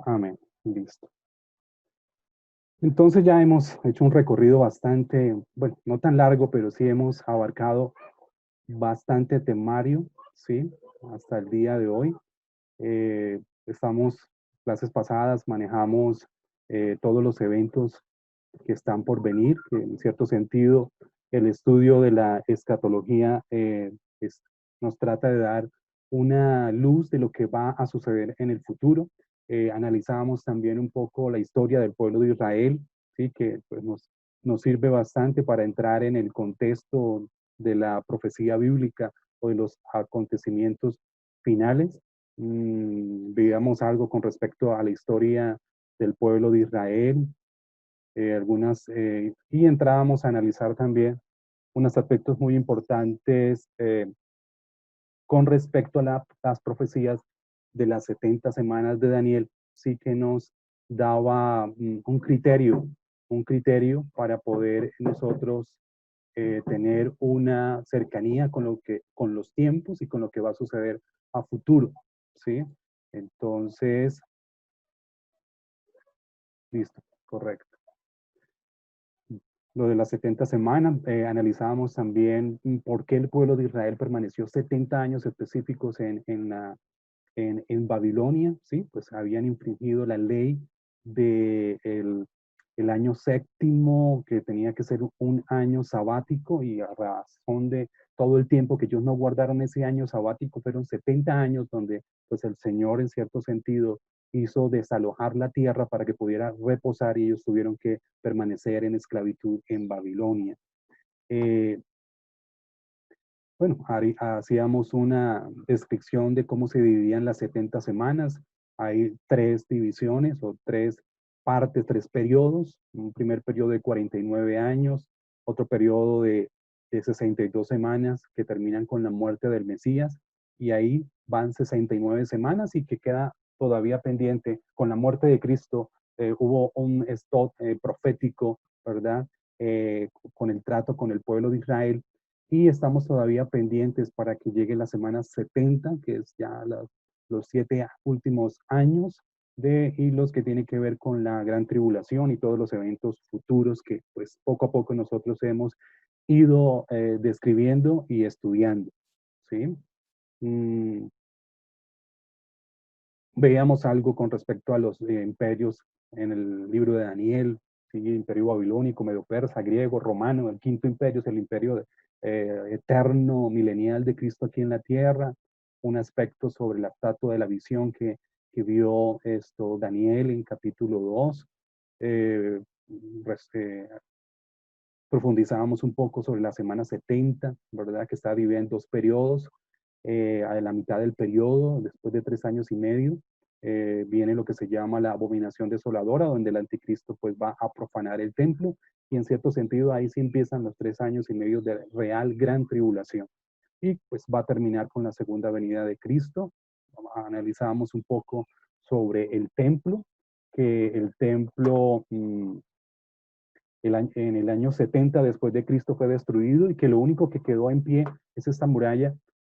Amén. Listo. Entonces ya hemos hecho un recorrido bastante, bueno, no tan largo, pero sí hemos abarcado bastante temario, ¿sí? Hasta el día de hoy. Estamos, clases pasadas, manejamos todos los eventos que están por venir, que en cierto sentido el estudio de la escatología es- nos trata de dar una luz de lo que va a suceder en el futuro. Analizábamos también un poco la historia del pueblo de Israel, ¿sí? Que pues, nos sirve bastante para entrar en el contexto de la profecía bíblica o de los acontecimientos finales. Veíamos algo con respecto a la historia del pueblo de Israel, y entrábamos a analizar también unos aspectos muy importantes con respecto a las profecías de las 70 semanas de Daniel, sí que nos daba un criterio para poder nosotros tener una cercanía con con los tiempos y con lo que va a suceder a futuro, ¿sí? Entonces, listo, correcto. Lo de las 70 semanas, analizábamos también por qué el pueblo de Israel permaneció 70 años específicos en Babilonia, ¿sí? Pues habían infringido la ley de el año séptimo, que tenía que ser un año sabático, y a razón de todo el tiempo que ellos no guardaron ese año sabático, fueron 70 años donde pues el Señor en cierto sentido hizo desalojar la tierra para que pudiera reposar y ellos tuvieron que permanecer en esclavitud en Babilonia. Eh, bueno, hacíamos una descripción de cómo se dividían las 70 semanas. Hay tres divisiones o tres partes, tres periodos. Un primer periodo de 49 años, otro periodo de 62 semanas que terminan con la muerte del Mesías, y ahí van 69 semanas y que queda todavía pendiente con la muerte de Cristo. Hubo un stop profético, ¿verdad? Con el trato con el pueblo de Israel, y estamos todavía pendientes para que llegue la semana 70, que es ya los 7 últimos años y los que tienen que ver con la gran tribulación y todos los eventos futuros que pues poco a poco nosotros hemos ido describiendo y estudiando, ¿sí? Mm, Veíamos algo con respecto a los imperios en el libro de Daniel, ¿sí? Imperio babilónico, medio persa, griego, romano. El quinto imperio es el imperio eterno, milenial de Cristo aquí en la tierra. Un aspecto sobre la estatua de la visión que vio esto Daniel en capítulo 2. Eh, pues, profundizábamos un poco sobre la semana 70, ¿verdad? Que está dividida en dos periodos. A la mitad del periodo, después de 3 años y medio, viene lo que se llama la abominación desoladora, donde el anticristo pues va a profanar el templo, y en cierto sentido ahí sí empiezan los 3 años y medio de real gran tribulación. Y pues va a terminar con la segunda venida de Cristo. Analizamos un poco sobre el templo, que el templo en el año 70 después de Cristo fue destruido, y que lo único que quedó en pie es esta muralla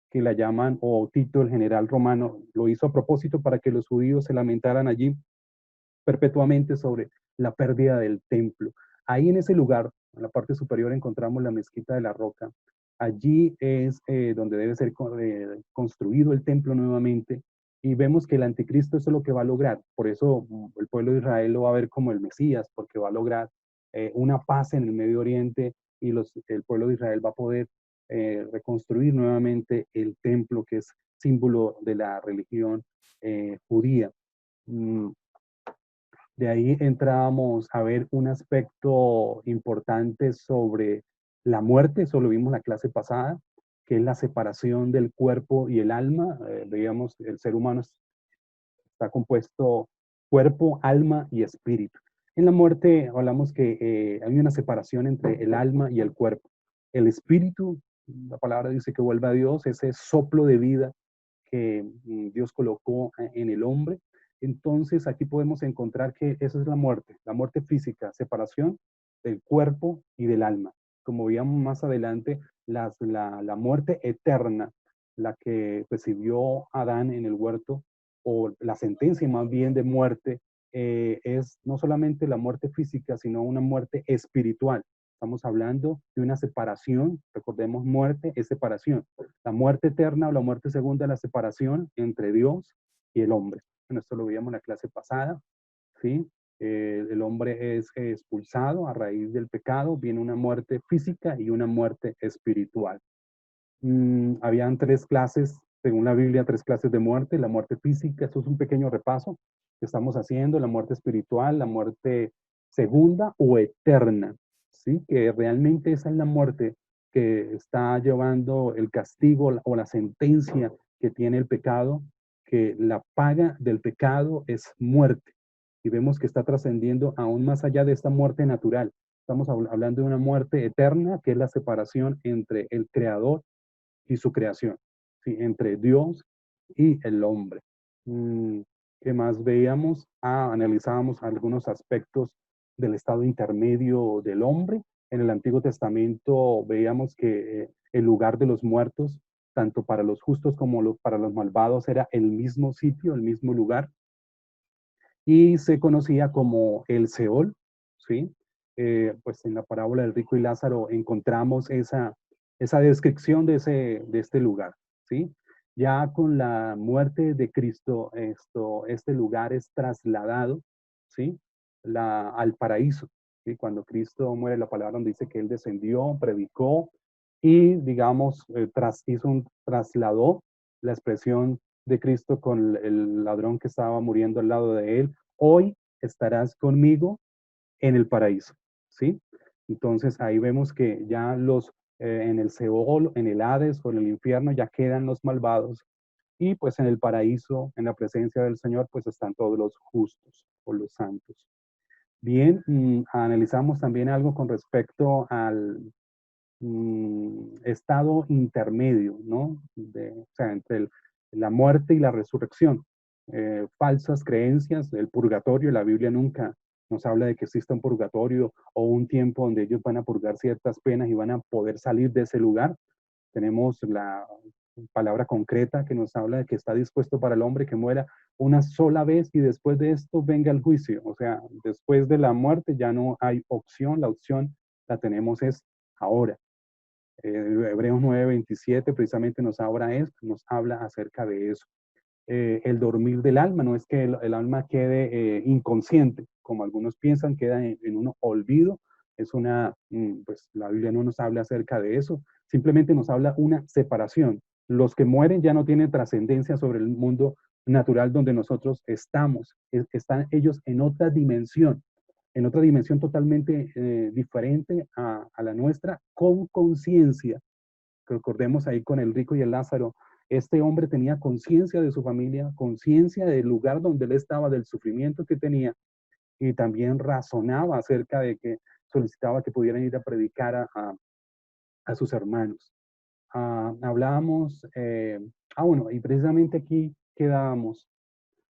que la llaman, o Tito, el general romano, lo hizo a propósito para que los judíos se lamentaran allí perpetuamente sobre la pérdida del templo. Ahí en ese lugar, en la parte superior, encontramos la mezquita de la Roca. Allí es donde debe ser construido el templo nuevamente, y vemos que el anticristo eso es lo que va a lograr. Por eso el pueblo de Israel lo va a ver como el Mesías, porque va a lograr una paz en el Medio Oriente, y el pueblo de Israel va a poder reconstruir nuevamente el templo, que es símbolo de la religión judía. Mm, de ahí entrábamos a ver un aspecto importante sobre la muerte. Eso lo vimos la clase pasada, que es la separación del cuerpo y el alma. Veíamos el ser humano está compuesto cuerpo, alma y espíritu. En la muerte hablamos que hay una separación entre el alma y el cuerpo. El espíritu, la palabra dice que vuelve a Dios, ese soplo de vida que Dios colocó en el hombre. Entonces aquí podemos encontrar que esa es la muerte física, separación del cuerpo y del alma. Como veíamos más adelante, la muerte eterna, la que recibió Adán en el huerto, o la sentencia más bien de muerte, es no solamente la muerte física, sino una muerte espiritual. Estamos hablando de una separación, recordemos, muerte es separación. La muerte eterna o la muerte segunda es la separación entre Dios y el hombre. Bueno, esto lo veíamos en la clase pasada, ¿sí? El hombre es expulsado a raíz del pecado, viene una muerte física y una muerte espiritual. Habían tres clases, según la Biblia, tres clases de muerte. La muerte física, esto es un pequeño repaso que estamos haciendo, la muerte espiritual, la muerte segunda o eterna, ¿sí? Que realmente esa es la muerte que está llevando el castigo o la sentencia que tiene el pecado, que la paga del pecado es muerte. Y vemos que está trascendiendo aún más allá de esta muerte natural. Estamos hablando de una muerte eterna, que es la separación entre el Creador y su creación, ¿sí? Entre Dios y el hombre. Mm, ¿Qué más veíamos? Analizábamos algunos aspectos del estado intermedio del hombre. En el Antiguo Testamento veíamos que el lugar de los muertos, tanto para los justos como para los malvados, era el mismo sitio, el mismo lugar, y se conocía como el Seol, ¿sí? Pues en la parábola del rico y Lázaro encontramos esa descripción de este lugar, ¿sí? Ya con la muerte de Cristo, este lugar es trasladado, ¿sí? Al paraíso, ¿sí? Cuando Cristo muere, la palabra donde dice que Él descendió, predicó y, digamos, trasladó la expresión de Cristo con el ladrón que estaba muriendo al lado de él. Hoy estarás conmigo en el paraíso, ¿sí? Entonces ahí vemos que ya en el Seol, en el Hades o en el infierno ya quedan los malvados y pues en el paraíso, en la presencia del Señor, pues están todos los justos o los santos. Bien, analizamos también algo con respecto al estado intermedio, ¿no? O sea, entre la muerte y la resurrección. Falsas creencias del purgatorio, la Biblia nunca nos habla de que exista un purgatorio o un tiempo donde ellos van a purgar ciertas penas y van a poder salir de ese lugar. Tenemos la palabra concreta que nos habla de que está dispuesto para el hombre que muera una sola vez y después de esto venga el juicio. O sea, después de la muerte ya no hay opción, la opción la tenemos es ahora. Hebreos 9:27 precisamente nos habla acerca de eso. El dormir del alma, no es que el alma quede inconsciente, como algunos piensan, queda en un olvido. Pues la Biblia no nos habla acerca de eso, simplemente nos habla una separación. Los que mueren ya no tienen trascendencia sobre el mundo natural donde nosotros estamos. Están ellos en otra dimensión totalmente diferente a la nuestra, con conciencia. Recordemos ahí con el rico y el Lázaro, este hombre tenía conciencia de su familia, conciencia del lugar donde él estaba, del sufrimiento que tenía, y también razonaba acerca de que solicitaba que pudieran ir a predicar a sus hermanos. Hablábamos, bueno, y precisamente aquí quedábamos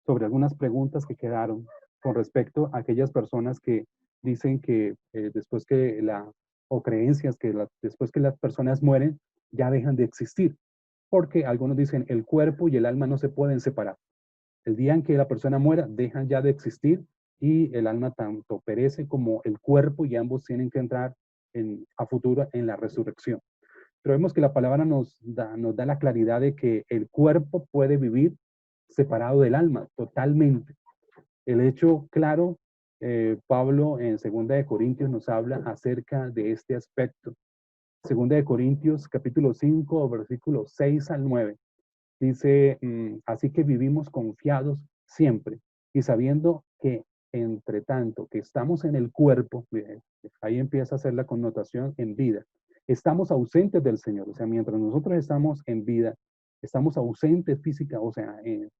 sobre algunas preguntas que quedaron con respecto a aquellas personas que dicen que o creencias que después que las personas mueren, ya dejan de existir. Porque algunos dicen el cuerpo y el alma no se pueden separar. El día en que la persona muera, dejan ya de existir y el alma tanto perece como el cuerpo y ambos tienen que entrar a futuro en la resurrección. Pero vemos que la palabra nos da la claridad de que el cuerpo puede vivir separado del alma, totalmente. El hecho claro, Pablo en 2 Corintios nos habla acerca de este aspecto. 2 Corintios capítulo 5, versículos 6 al 9. Dice, así que vivimos confiados siempre y sabiendo que entre tanto que estamos en el cuerpo, ahí empieza a hacer la connotación en vida, estamos ausentes del Señor. O sea, mientras nosotros estamos en vida, estamos ausentes física, o sea,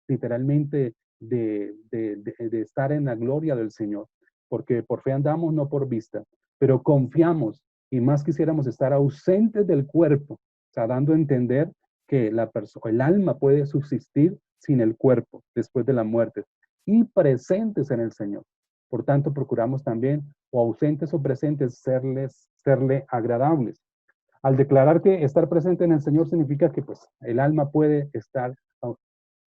literalmente de estar en la gloria del Señor, porque por fe andamos, no por vista, pero confiamos y más quisiéramos estar ausentes del cuerpo, o sea, dando a entender que el alma puede subsistir sin el cuerpo después de la muerte y presentes en el Señor. Por tanto, procuramos también, o ausentes o presentes, serle agradables. Al declarar que estar presente en el Señor significa que pues el alma puede estar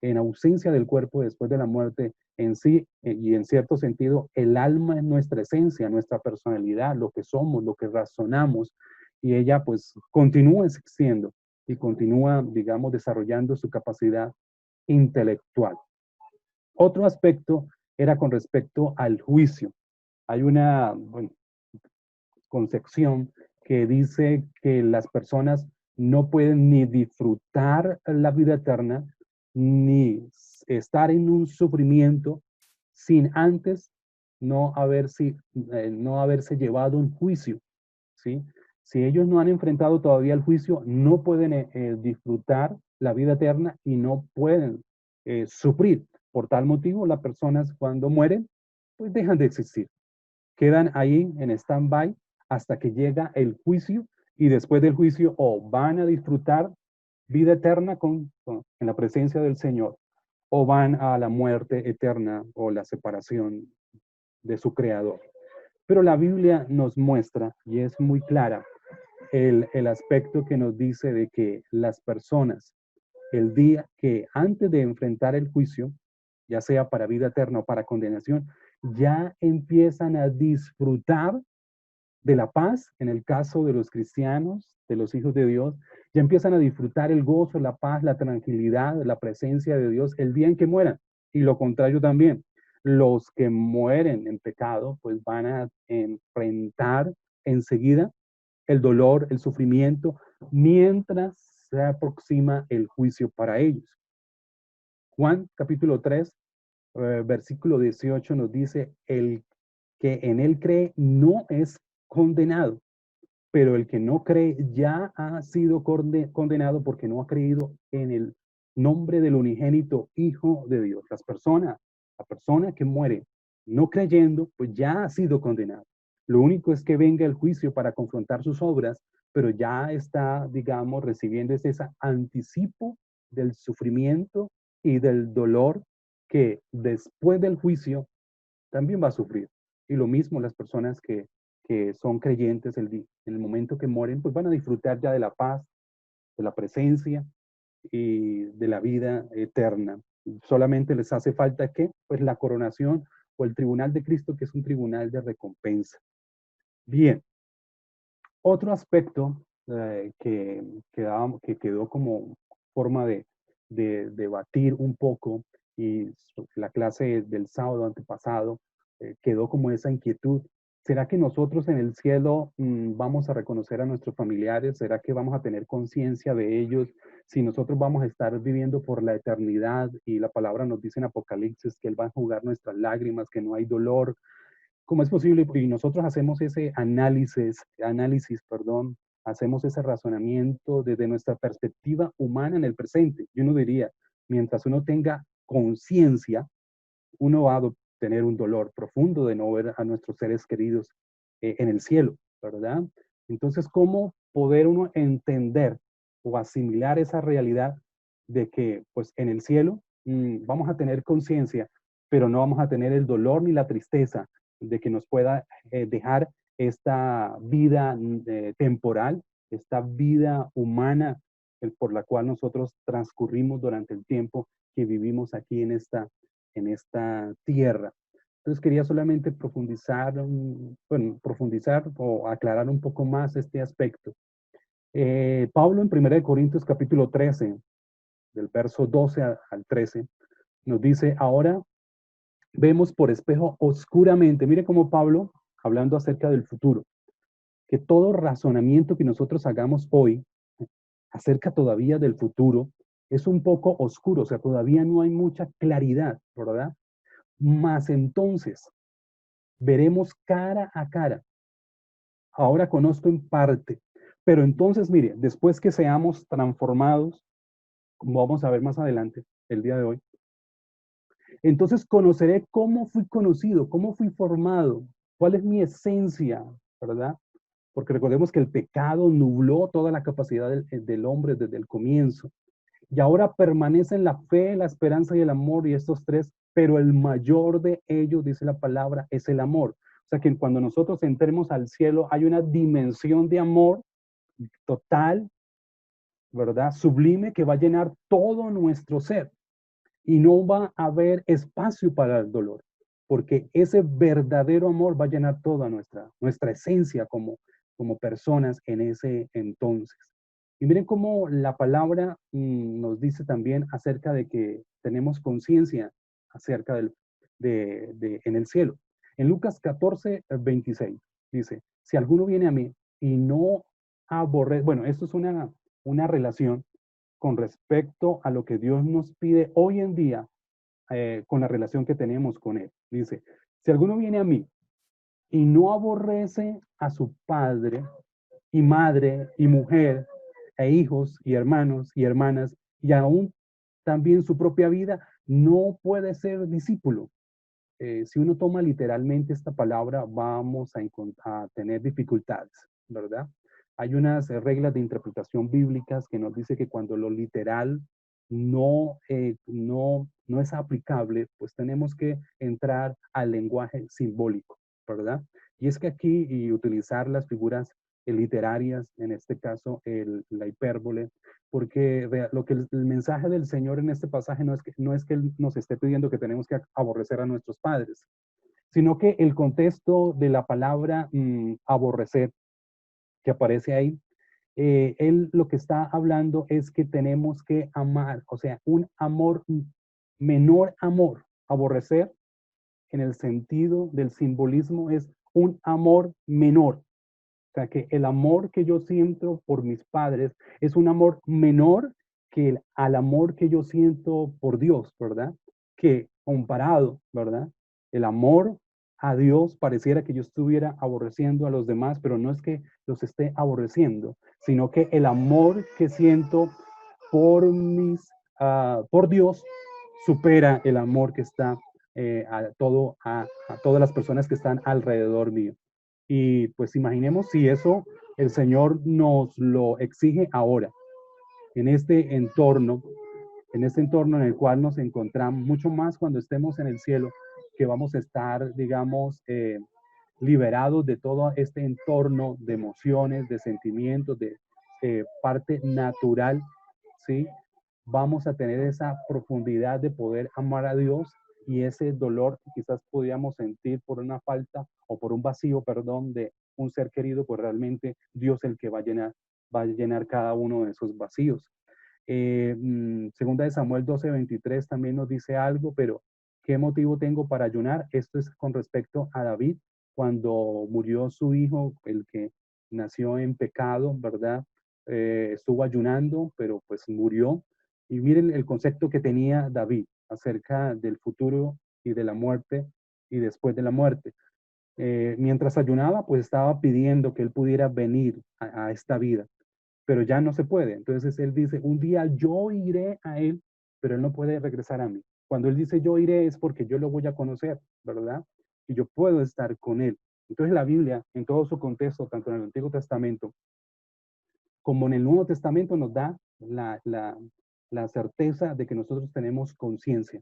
en ausencia del cuerpo después de la muerte en sí, y en cierto sentido, el alma es nuestra esencia, nuestra personalidad, lo que somos, lo que razonamos, y ella pues continúa existiendo y continúa, digamos, desarrollando su capacidad intelectual. Otro aspecto era con respecto al juicio. Hay una concepción que dice que las personas no pueden ni disfrutar la vida eterna, ni estar en un sufrimiento sin antes no haberse llevado un juicio, ¿sí? Si ellos no han enfrentado todavía el juicio, no pueden disfrutar la vida eterna y no pueden sufrir. Por tal motivo, las personas cuando mueren, pues dejan de existir. Quedan ahí en stand-by hasta que llega el juicio y después del juicio o van a disfrutar vida eterna en la presencia del Señor o van a la muerte eterna o la separación de su creador. Pero la Biblia nos muestra, y es muy clara, el aspecto que nos dice de que las personas, el día que antes de enfrentar el juicio, ya sea para vida eterna o para condenación, ya empiezan a disfrutar de la paz, en el caso de los cristianos, de los hijos de Dios, ya empiezan a disfrutar el gozo, la paz, la tranquilidad, la presencia de Dios el día en que mueran. Y lo contrario también, los que mueren en pecado, pues van a enfrentar enseguida el dolor, el sufrimiento, mientras se aproxima el juicio para ellos. Juan capítulo 3, versículo 18 nos dice, el que en él cree no es condenado, pero el que no cree ya ha sido condenado porque no ha creído en el nombre del unigénito Hijo de Dios. La persona que muere no creyendo, pues ya ha sido condenado. Lo único es que venga el juicio para confrontar sus obras, pero ya está, digamos, recibiendo ese anticipo del sufrimiento y del dolor que después del juicio también va a sufrir. Y lo mismo las personas que son creyentes en el momento que mueren, pues van a disfrutar ya de la paz, de la presencia y de la vida eterna. Solamente les hace falta que, pues la coronación o el tribunal de Cristo, que es un tribunal de recompensa. Bien, otro aspecto que quedó como forma de debatir un poco y la clase del sábado antepasado quedó como esa inquietud. ¿Será que nosotros en el cielo vamos a reconocer a nuestros familiares? ¿Será que vamos a tener conciencia de ellos? Si nosotros vamos a estar viviendo por la eternidad y la palabra nos dice en Apocalipsis que Él va a jugar nuestras lágrimas, que no hay dolor, ¿cómo es posible? Y nosotros hacemos ese análisis, perdón, hacemos ese razonamiento desde nuestra perspectiva humana en el presente. Y uno diría, mientras uno tenga conciencia, uno va a tener un dolor profundo de no ver a nuestros seres queridos en el cielo, ¿verdad? Entonces, ¿cómo poder uno entender o asimilar esa realidad de que, pues, en el cielo vamos a tener conciencia, pero no vamos a tener el dolor ni la tristeza de que nos pueda dejar esta vida temporal, esta vida humana por la cual nosotros transcurrimos durante el tiempo que vivimos aquí en esta tierra? Entonces quería solamente profundizar o aclarar un poco más este aspecto. Pablo en 1 Corintios capítulo 13, del verso 12 al 13, nos dice, ahora vemos por espejo oscuramente. Mire cómo Pablo, hablando acerca del futuro, que todo razonamiento que nosotros hagamos hoy acerca todavía del futuro es un poco oscuro, o sea, todavía no hay mucha claridad, ¿verdad? Mas entonces veremos cara a cara. Ahora conozco en parte, pero entonces, mire, después que seamos transformados, como vamos a ver más adelante, el día de hoy, entonces conoceré cómo fui conocido, cómo fui formado, cuál es mi esencia, ¿verdad? Porque recordemos que el pecado nubló toda la capacidad del hombre desde el comienzo. Y ahora permanecen la fe, la esperanza y el amor, y estos tres, pero el mayor de ellos, dice la palabra, es el amor. O sea que cuando nosotros entremos al cielo hay una dimensión de amor total, ¿verdad? Sublime, que va a llenar todo nuestro ser. y no va a haber espacio para el dolor, porque ese verdadero amor va a llenar toda nuestra esencia como personas en ese entonces. Y miren cómo la palabra nos dice también acerca de que tenemos conciencia acerca en el cielo. En Lucas 14, 26 dice, si alguno viene a mí y no aborrece, bueno, esto es una relación con respecto a lo que Dios nos pide hoy en día con la relación que tenemos con Él. Dice, si alguno viene a mí y no aborrece a su padre y madre y mujer e hijos y hermanos y hermanas y aún también su propia vida, no puede ser discípulo. Si uno toma literalmente esta palabra, vamos a tener dificultades, ¿verdad? Hay unas reglas de interpretación bíblicas que nos dice que cuando lo literal no es aplicable, pues tenemos que entrar al lenguaje simbólico, ¿verdad? Y es que aquí y utilizar las figuras literarias, en este caso la hipérbole, porque lo que el mensaje del Señor en este pasaje no es que Él nos esté pidiendo que tenemos que aborrecer a nuestros padres, sino que el contexto de la palabra aborrecer que aparece ahí, Él lo que está hablando es que tenemos que amar, o sea, un amor, menor amor. Aborrecer en el sentido del simbolismo es un amor menor. O sea, que el amor que yo siento por mis padres es un amor menor que al amor que yo siento por Dios, ¿verdad? Que comparado, ¿verdad? El amor a Dios pareciera que yo estuviera aborreciendo a los demás, pero no es que los esté aborreciendo, sino que el amor que siento por Dios supera el amor que está a todas las personas que están alrededor mío. Y pues imaginemos si eso el Señor nos lo exige ahora, en este entorno, en el cual nos encontramos, mucho más cuando estemos en el cielo, que vamos a estar, digamos, liberados de todo este entorno de emociones, de sentimientos, de parte natural, ¿sí? Vamos a tener esa profundidad de poder amar a Dios y ese dolor que quizás podíamos sentir por una falta o por un vacío, perdón, de un ser querido, pues realmente Dios es el que va a llenar cada uno de esos vacíos. Segunda de Samuel 12:23 también nos dice algo, pero ¿qué motivo tengo para ayunar? Esto es con respecto a David, cuando murió su hijo, el que nació en pecado, ¿verdad? Estuvo ayunando, pero pues murió. Y miren el concepto que tenía David acerca del futuro y de la muerte y después de la muerte. Mientras ayunaba, pues estaba pidiendo que él pudiera venir a esta vida, pero ya no se puede. Entonces él dice, un día yo iré a él, pero él no puede regresar a mí. Cuando él dice yo iré es porque yo lo voy a conocer, ¿verdad? Y yo puedo estar con él. Entonces la Biblia, en todo su contexto, tanto en el Antiguo Testamento como en el Nuevo Testamento, nos da la certeza de que nosotros tenemos conciencia,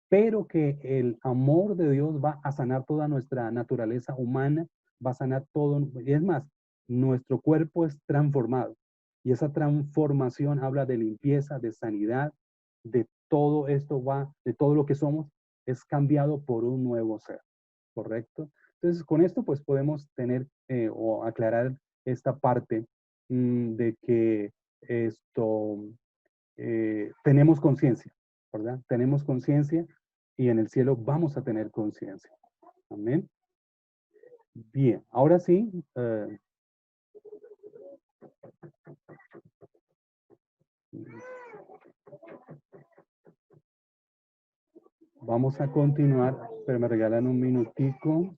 pero que el amor de Dios va a sanar toda nuestra naturaleza humana, va a sanar todo, y es más, nuestro cuerpo es transformado, y esa transformación habla de limpieza, de sanidad, de todo esto de todo lo que somos, es cambiado por un nuevo ser, ¿correcto? Entonces, con esto, pues podemos tener o aclarar esta parte de que esto tenemos conciencia, ¿verdad? Tenemos conciencia y en el cielo vamos a tener conciencia. Amén. Bien, ahora sí, vamos a continuar, pero me regalan un minutico.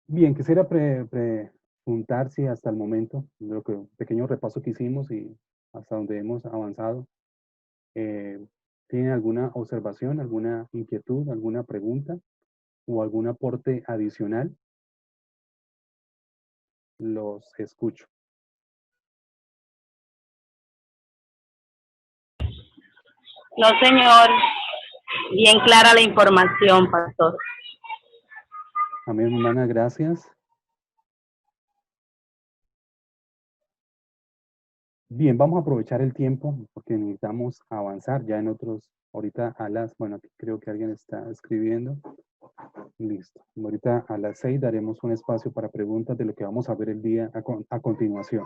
Bien, quisiera preguntar si hasta el momento, de lo que pequeño repaso que hicimos y hasta donde hemos avanzado, eh, ¿tienen alguna observación, alguna inquietud, alguna pregunta o algún aporte adicional? Los escucho. No, señor. Bien clara la información, pastor. Amén, hermana, gracias. Bien, vamos a aprovechar el tiempo porque necesitamos avanzar ya en otros, ahorita a las, bueno, aquí creo que alguien está escribiendo. Listo. Ahorita a las 6 daremos un espacio para preguntas de lo que vamos a ver el día a continuación.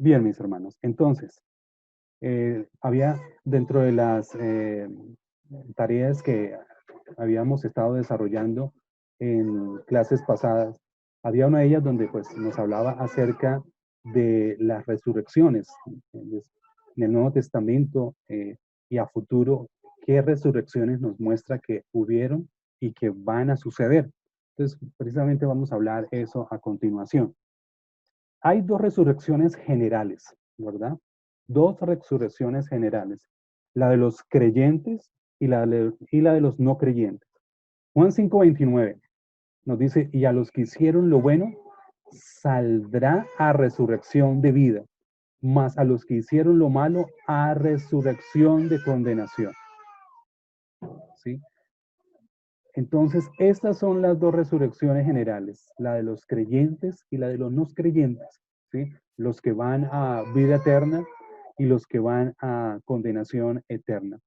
Bien, mis hermanos. Entonces, había dentro de las tareas que habíamos estado desarrollando en clases pasadas, había una de ellas donde pues nos hablaba acerca de las resurrecciones en el Nuevo Testamento y a futuro, qué resurrecciones nos muestra que hubieron y que van a suceder. Entonces, precisamente vamos a hablar eso a continuación. Hay dos resurrecciones generales, ¿verdad? Dos resurrecciones generales, la de los creyentes y la de los no creyentes. Juan 5:29 nos dice, y a los que hicieron lo bueno, saldrá a resurrección de vida, mas a los que hicieron lo malo, a resurrección de condenación. ¿Sí? Entonces, estas son las dos resurrecciones generales, la de los creyentes y la de los no creyentes, ¿sí? Los que van a vida eterna y los que van a condenación eterna.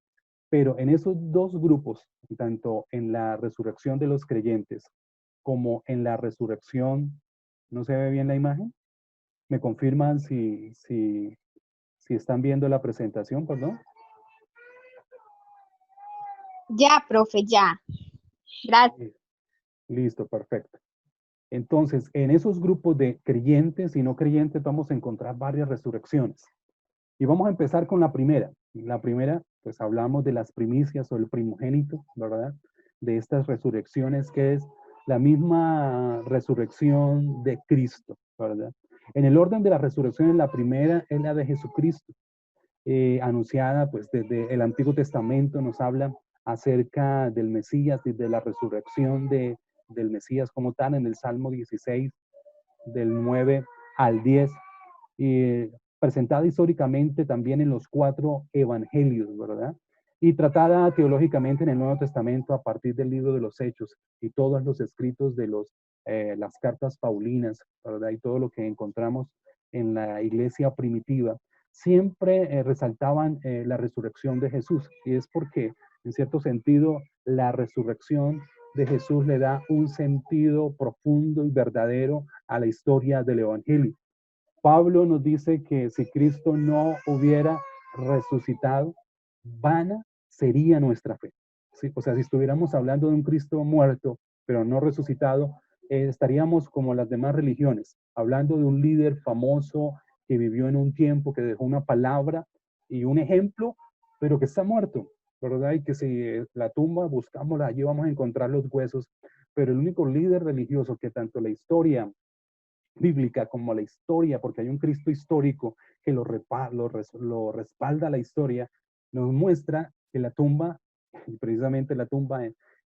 Pero en esos dos grupos, tanto en la resurrección de los creyentes como en la resurrección, ¿no se ve bien la imagen? ¿Me confirman si están viendo la presentación, perdón? Ya, profe, ya. Gracias. Listo, perfecto. Entonces, en esos grupos de creyentes y no creyentes vamos a encontrar varias resurrecciones. Y vamos a empezar con la primera. La primera, pues hablamos de las primicias o el primogénito, ¿verdad? De estas resurrecciones que es la misma resurrección de Cristo, ¿verdad? En el orden de la resurrección, la primera es la de Jesucristo, anunciada pues desde el Antiguo Testamento, nos habla acerca del Mesías, desde la resurrección del Mesías como tal, en el Salmo 16, del 9 al 10, y presentada históricamente también en los 4 evangelios, ¿verdad? Y tratada teológicamente en el Nuevo Testamento a partir del libro de los Hechos y todos los escritos de las cartas paulinas, ¿verdad? Y todo lo que encontramos en la iglesia primitiva, siempre resaltaban la resurrección de Jesús. Y es porque, en cierto sentido, la resurrección de Jesús le da un sentido profundo y verdadero a la historia del Evangelio. Pablo nos dice que si Cristo no hubiera resucitado, vana sería nuestra fe. ¿Sí? O sea, si estuviéramos hablando de un Cristo muerto, pero no resucitado, estaríamos como las demás religiones, hablando de un líder famoso que vivió en un tiempo, que dejó una palabra y un ejemplo, pero que está muerto, ¿verdad? Y que si la tumba buscámosla, allí vamos a encontrar los huesos, pero el único líder religioso que tanto la historia bíblica como la historia, porque hay un Cristo histórico que lo respalda la historia, nos muestra que la tumba, precisamente la tumba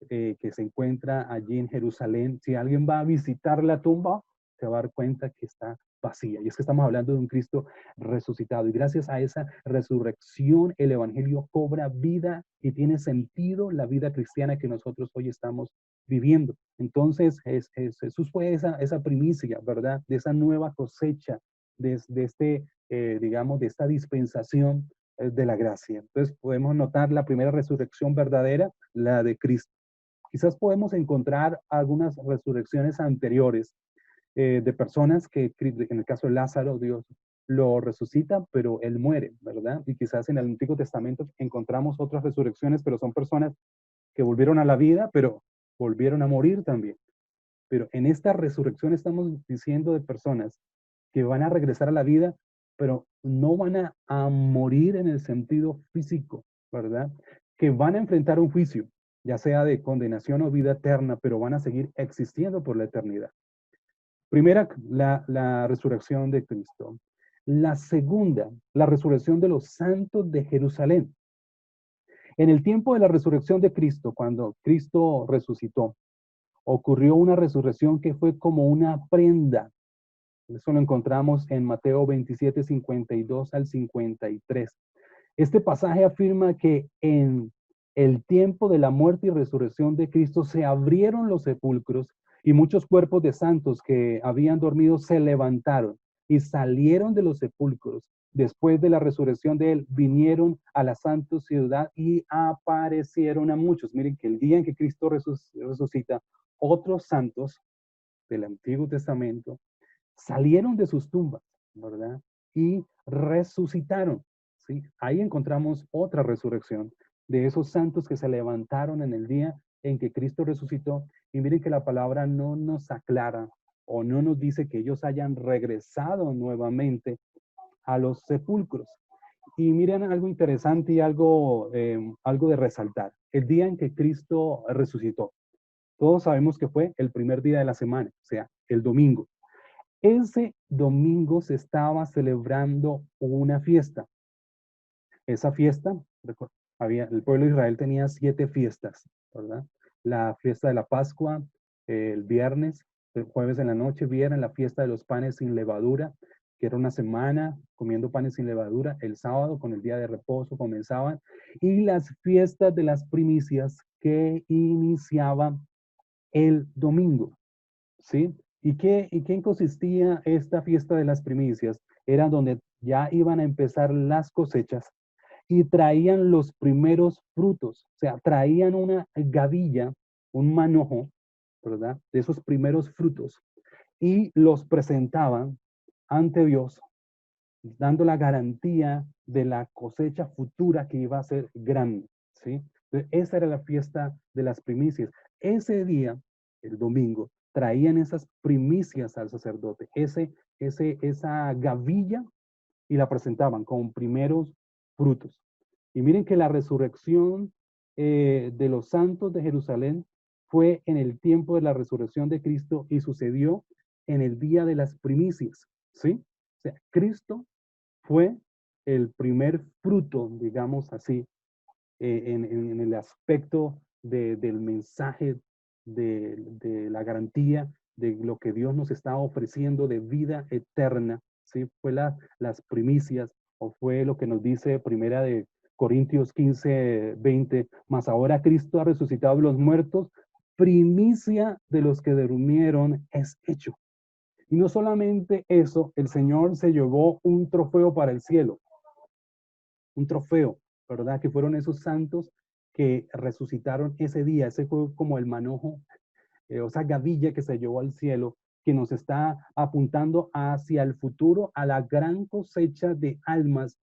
que se encuentra allí en Jerusalén, si alguien va a visitar la tumba, se va a dar cuenta que está vacía. Y es que estamos hablando de un Cristo resucitado. Y gracias a esa resurrección, el Evangelio cobra vida y tiene sentido la vida cristiana que nosotros hoy estamos viviendo. Entonces, Jesús fue esa primicia, ¿verdad? De esa nueva cosecha, de este, digamos, de esta dispensación de la gracia. Entonces, podemos notar la primera resurrección verdadera, la de Cristo. Quizás podemos encontrar algunas resurrecciones anteriores de personas que, en el caso de Lázaro, Dios lo resucita, pero él muere, ¿verdad? Y quizás en el Antiguo Testamento encontramos otras resurrecciones, pero son personas que volvieron a la vida, pero volvieron a morir también. Pero en esta resurrección estamos diciendo de personas que van a regresar a la vida, pero no van a morir en el sentido físico, ¿verdad? Que van a enfrentar un juicio, ya sea de condenación o vida eterna, pero van a seguir existiendo por la eternidad. Primera, la resurrección de Cristo. La segunda, la resurrección de los santos de Jerusalén. En el tiempo de la resurrección de Cristo, cuando Cristo resucitó, ocurrió una resurrección que fue como una prenda. Eso lo encontramos en Mateo 27, 52 al 53. Este pasaje afirma que en el tiempo de la muerte y resurrección de Cristo se abrieron los sepulcros y muchos cuerpos de santos que habían dormido se levantaron y salieron de los sepulcros. Después de la resurrección de él, vinieron a la santa ciudad y aparecieron a muchos. Miren que el día en que Cristo resucita, otros santos del Antiguo Testamento salieron de sus tumbas, ¿verdad? Y resucitaron, ¿sí? Ahí encontramos otra resurrección de esos santos que se levantaron en el día en que Cristo resucitó. Y miren que la palabra no nos aclara o no nos dice que ellos hayan regresado nuevamente a los sepulcros. Y miren algo interesante y algo de resaltar. El día en que Cristo resucitó, todos sabemos que fue el primer día de la semana, o sea, el domingo. Ese domingo se estaba celebrando una fiesta. Esa fiesta, el pueblo de Israel tenía 7 fiestas, ¿verdad? La fiesta de la Pascua, el viernes, el jueves en la noche, viernes, la fiesta de los panes sin levadura, que era una semana comiendo panes sin levadura, el sábado con el día de reposo comenzaban, y las fiestas de las primicias que iniciaban el domingo. ¿Sí? ¿Y qué consistía esta fiesta de las primicias? Era donde ya iban a empezar las cosechas y traían los primeros frutos, o sea, traían una gavilla, un manojo, ¿verdad? De esos primeros frutos y los presentaban ante Dios, dando la garantía de la cosecha futura que iba a ser grande, ¿sí? Entonces, esa era la fiesta de las primicias. Ese día, el domingo, traían esas primicias al sacerdote, esa gavilla, y la presentaban con primeros frutos. Y miren que la resurrección de los santos de Jerusalén fue en el tiempo de la resurrección de Cristo y sucedió en el día de las primicias, ¿sí? O sea, Cristo fue el primer fruto, digamos así, en el aspecto del mensaje, de la garantía de lo que Dios nos está ofreciendo de vida eterna, ¿sí? Fue las primicias, o fue lo que nos dice Primera de Corintios 15, 20, mas ahora Cristo ha resucitado de los muertos, primicia de los que durmieron es hecho. Y no solamente eso, el Señor se llevó un trofeo para el cielo, un trofeo, ¿verdad? Que fueron esos santos que resucitaron ese día. Ese fue como el manojo, o esa gavilla que se llevó al cielo, que nos está apuntando hacia el futuro, a la gran cosecha de almas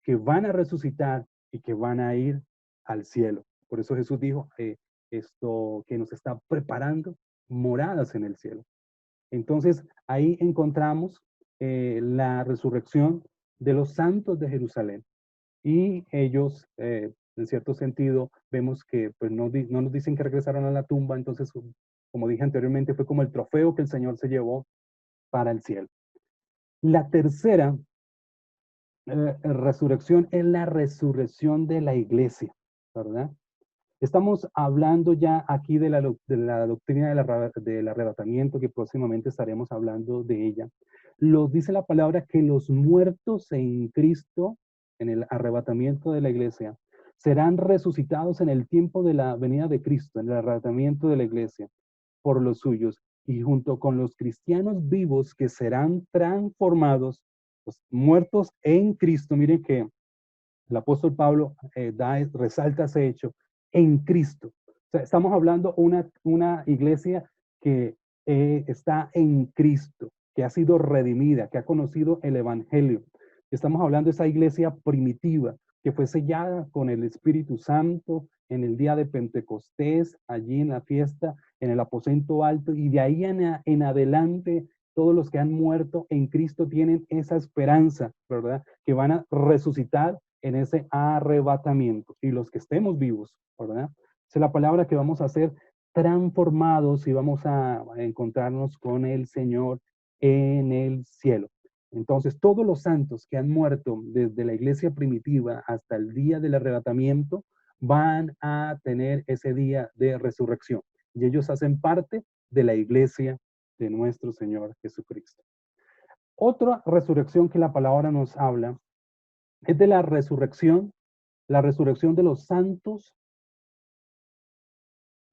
que van a resucitar y que van a ir al cielo. Por eso Jesús dijo esto, que nos está preparando moradas en el cielo. Entonces, ahí encontramos la resurrección de los santos de Jerusalén. Y ellos, en cierto sentido, vemos que pues, no nos dicen que regresaron a la tumba, entonces, como dije anteriormente, fue como el trofeo que el Señor se llevó para el cielo. La tercera resurrección es la resurrección de la iglesia, ¿verdad? Estamos hablando ya aquí de la doctrina del arrebatamiento, que próximamente estaremos hablando de ella. Dice la palabra que los muertos en Cristo, en el arrebatamiento de la iglesia, serán resucitados en el tiempo de la venida de Cristo, en el arrebatamiento de la iglesia, por los suyos, y junto con los cristianos vivos que serán transformados, los muertos en Cristo. Miren que el apóstol Pablo resalta ese hecho en Cristo. O sea, estamos hablando una iglesia que está en Cristo, que ha sido redimida, que ha conocido el Evangelio. Estamos hablando de esa iglesia primitiva que fue sellada con el Espíritu Santo en el día de Pentecostés, allí en la fiesta, en el aposento alto, y de ahí en adelante todos los que han muerto en Cristo tienen esa esperanza, ¿verdad? Que van a resucitar en ese arrebatamiento. Y los que estemos vivos, ¿verdad? Esa es la palabra que vamos a ser transformados y vamos a encontrarnos con el Señor en el cielo. Entonces, todos los santos que han muerto desde la iglesia primitiva hasta el día del arrebatamiento van a tener ese día de resurrección. Y ellos hacen parte de la iglesia de nuestro Señor Jesucristo. Otra resurrección que la palabra nos habla es de la resurrección de los santos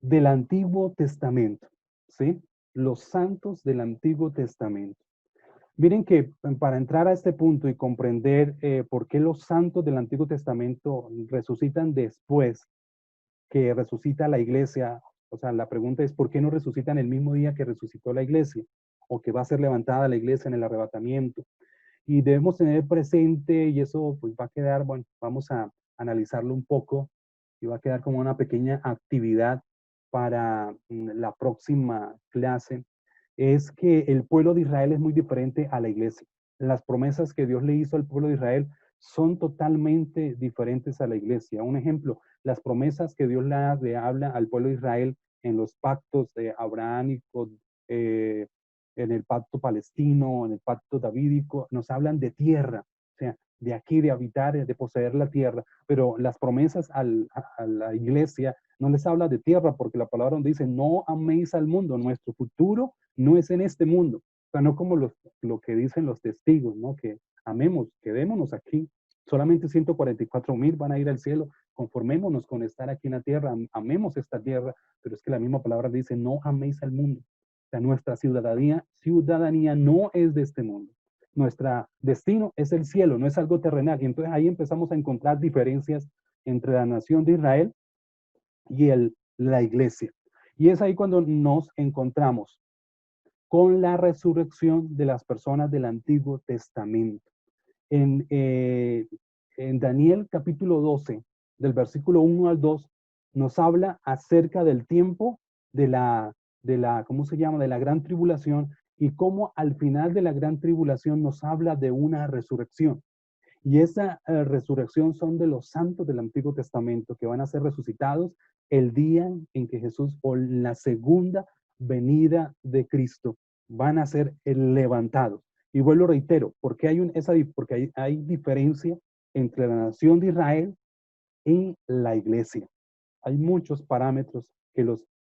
del Antiguo Testamento, ¿sí? Los santos del Antiguo Testamento. Miren que para entrar a este punto y comprender por qué los santos del Antiguo Testamento resucitan después que resucita la iglesia, o sea, la pregunta es, ¿por qué no resucitan el mismo día que resucitó la iglesia? O que va a ser levantada la iglesia en el arrebatamiento. Y debemos tener presente, y eso pues va a quedar, bueno, vamos a analizarlo un poco, y va a quedar como una pequeña actividad para la próxima clase, es que el pueblo de Israel es muy diferente a la iglesia. Las promesas que Dios le hizo al pueblo de Israel son totalmente diferentes a la iglesia. Un ejemplo, las promesas que Dios le habla al pueblo de Israel en los pactos abrahámicos, en el pacto palestino, en el pacto davídico, nos hablan de tierra, o sea, de aquí, de habitar, de poseer la tierra, pero las promesas a la iglesia no les habla de tierra, porque la palabra donde dice, no améis al mundo, nuestro futuro no es en este mundo, o sea, no como lo que dicen los testigos, ¿no? Que amemos, quedémonos aquí, solamente 144,000 van a ir al cielo, conformémonos con estar aquí en la tierra, amemos esta tierra, pero es que la misma palabra dice, no améis al mundo. O sea, nuestra ciudadanía no es de este mundo. Nuestro destino es el cielo, no es algo terrenal. Y entonces ahí empezamos a encontrar diferencias entre la nación de Israel y la iglesia. Y es ahí cuando nos encontramos con la resurrección de las personas del Antiguo Testamento. En Daniel capítulo 12, del versículo 1 al 2, nos habla acerca del tiempo ¿cómo se llama? De la gran tribulación y cómo al final de la gran tribulación nos habla de una resurrección. Y esa resurrección son de los santos del Antiguo Testamento que van a ser resucitados el día en que Jesús, o la segunda venida de Cristo, van a ser levantados. Y vuelvo, reitero, porque hay diferencia entre la nación de Israel y la iglesia. Hay muchos parámetros que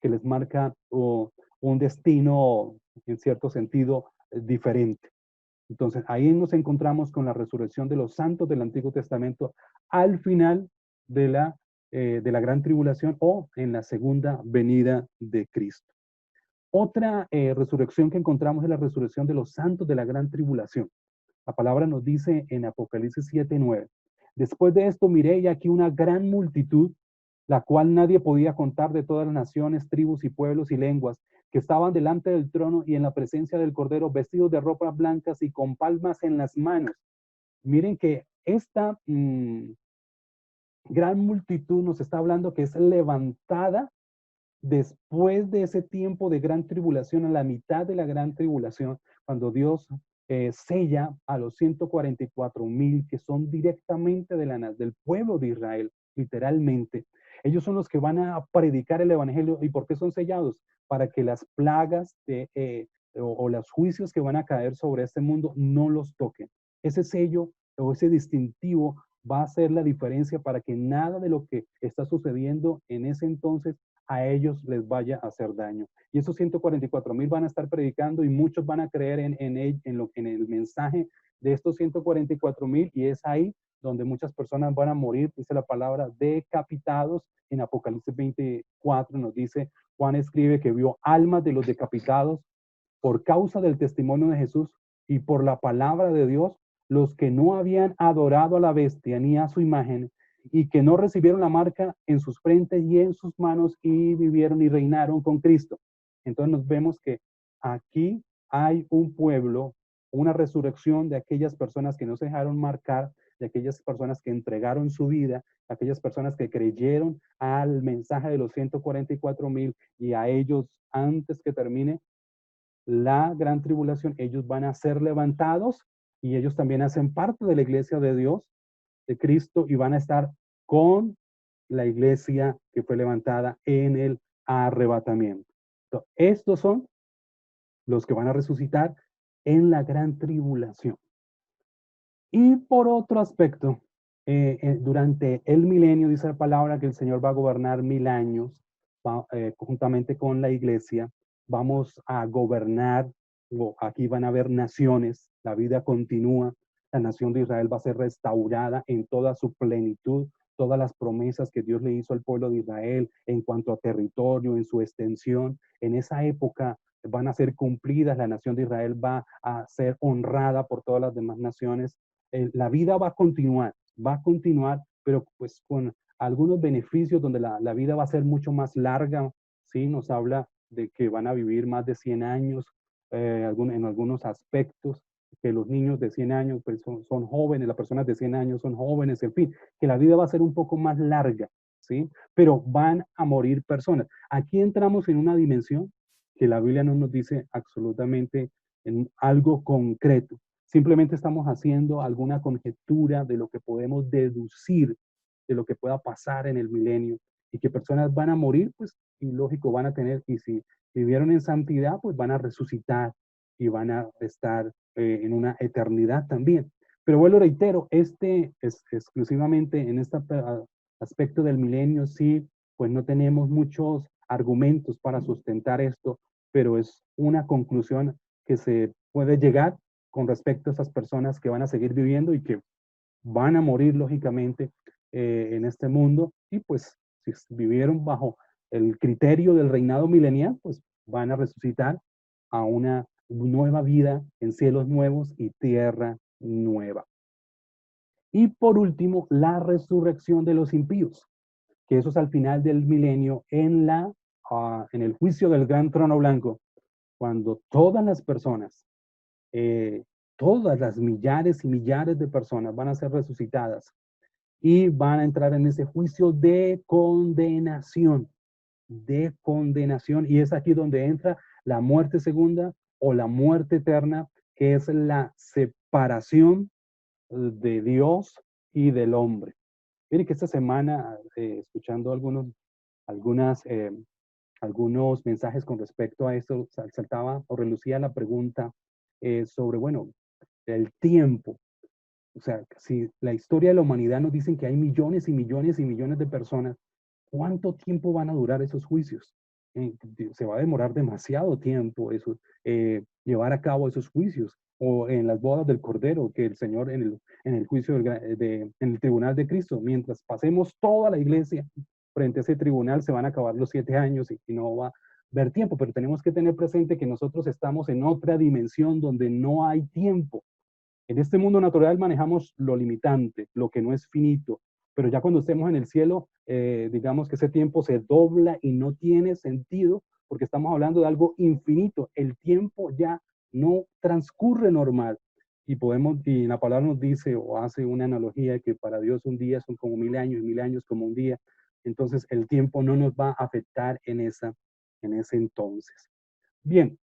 les marca un destino, en cierto sentido, diferente. Entonces, ahí nos encontramos con la resurrección de los santos del Antiguo Testamento al final de la gran tribulación o en la segunda venida de Cristo. Otra resurrección que encontramos es la resurrección de los santos de la gran tribulación. La palabra nos dice en Apocalipsis 7:9. Después de esto miré y aquí una gran multitud, la cual nadie podía contar, de todas las naciones, tribus y pueblos y lenguas, que estaban delante del trono y en la presencia del Cordero, vestidos de ropas blancas y con palmas en las manos. Miren que esta gran multitud nos está hablando que es levantada después de ese tiempo de gran tribulación, a la mitad de la gran tribulación, cuando Dios sella a los 144,000 que son directamente del pueblo de Israel, literalmente. Ellos son los que van a predicar el evangelio. ¿Y por qué son sellados? Para que las plagas o los juicios que van a caer sobre este mundo no los toquen. Ese sello o ese distintivo va a ser la diferencia para que nada de lo que está sucediendo en ese entonces a ellos les vaya a hacer daño. Y esos 144,000 van a estar predicando y muchos van a creer en el mensaje de estos 144,000, y es ahí donde muchas personas van a morir, dice la palabra, decapitados. En Apocalipsis 24 nos dice, Juan escribe que vio almas de los decapitados por causa del testimonio de Jesús y por la palabra de Dios, los que no habían adorado a la bestia ni a su imagen, y que no recibieron la marca en sus frentes y en sus manos, y vivieron y reinaron con Cristo. Entonces nos vemos que aquí hay un pueblo, una resurrección de aquellas personas que no se dejaron marcar, de aquellas personas que entregaron su vida, aquellas personas que creyeron al mensaje de los 144,000, y a ellos, antes que termine la gran tribulación, ellos van a ser levantados, y ellos también hacen parte de la iglesia de Dios, de Cristo, y van a estar con la iglesia que fue levantada en el arrebatamiento. Entonces, estos son los que van a resucitar en la gran tribulación. Y por otro aspecto, durante el milenio, dice la palabra que el Señor va a gobernar 1000 años, juntamente con la iglesia, vamos a gobernar, aquí van a haber naciones, la vida continúa, la nación de Israel va a ser restaurada en toda su plenitud, todas las promesas que Dios le hizo al pueblo de Israel en cuanto a territorio, en su extensión, en esa época van a ser cumplidas, la nación de Israel va a ser honrada por todas las demás naciones. La vida va a continuar, pero pues con algunos beneficios donde la vida va a ser mucho más larga, ¿sí? Nos habla de que van a vivir más de 100 años en algunos aspectos, que los niños de 100 años pues son jóvenes, las personas de 100 años son jóvenes, en fin, que la vida va a ser un poco más larga, ¿sí? Pero van a morir personas. Aquí entramos en una dimensión que la Biblia no nos dice absolutamente en algo concreto. Simplemente estamos haciendo alguna conjetura de lo que podemos deducir de lo que pueda pasar en el milenio y que personas van a morir, pues, y lógico, van a tener, y si vivieron en santidad, pues van a resucitar y van a estar en una eternidad también. Pero bueno, reitero, este es exclusivamente en este aspecto del milenio, sí, pues no tenemos muchos argumentos para sustentar esto, pero es una conclusión que se puede llegar con respecto a esas personas que van a seguir viviendo y que van a morir lógicamente en este mundo y pues si vivieron bajo el criterio del reinado milenial, pues van a resucitar a una nueva vida en cielos nuevos y tierra nueva. Y por último, la resurrección de los impíos, que eso es al final del milenio en el juicio del gran trono blanco, cuando todas las personas todas las millares y millares de personas van a ser resucitadas y van a entrar en ese juicio de condenación. Y es aquí donde entra la muerte segunda o la muerte eterna, que es la separación de Dios y del hombre. Miren que esta semana, escuchando algunas, algunos mensajes con respecto a esto, saltaba o relucía la pregunta sobre, bueno, el tiempo. O sea, si la historia de la humanidad nos dicen que hay millones y millones y millones de personas, ¿cuánto tiempo van a durar esos juicios? Se va a demorar demasiado tiempo eso, llevar a cabo esos juicios. O en las bodas del Cordero, que el Señor en el juicio en el tribunal de Cristo, mientras pasemos toda la iglesia frente a ese tribunal, se van a acabar los 7 años y no va a haber tiempo. Pero tenemos que tener presente que nosotros estamos en otra dimensión donde no hay tiempo. En este mundo natural manejamos lo limitante, lo que no es finito, pero ya cuando estemos en el cielo, digamos que ese tiempo se dobla y no tiene sentido porque estamos hablando de algo infinito. El tiempo ya no transcurre normal y la palabra nos dice o hace una analogía que para Dios un día son como 1000 años y 1000 años como un día. Entonces el tiempo no nos va a afectar en ese entonces. Bien,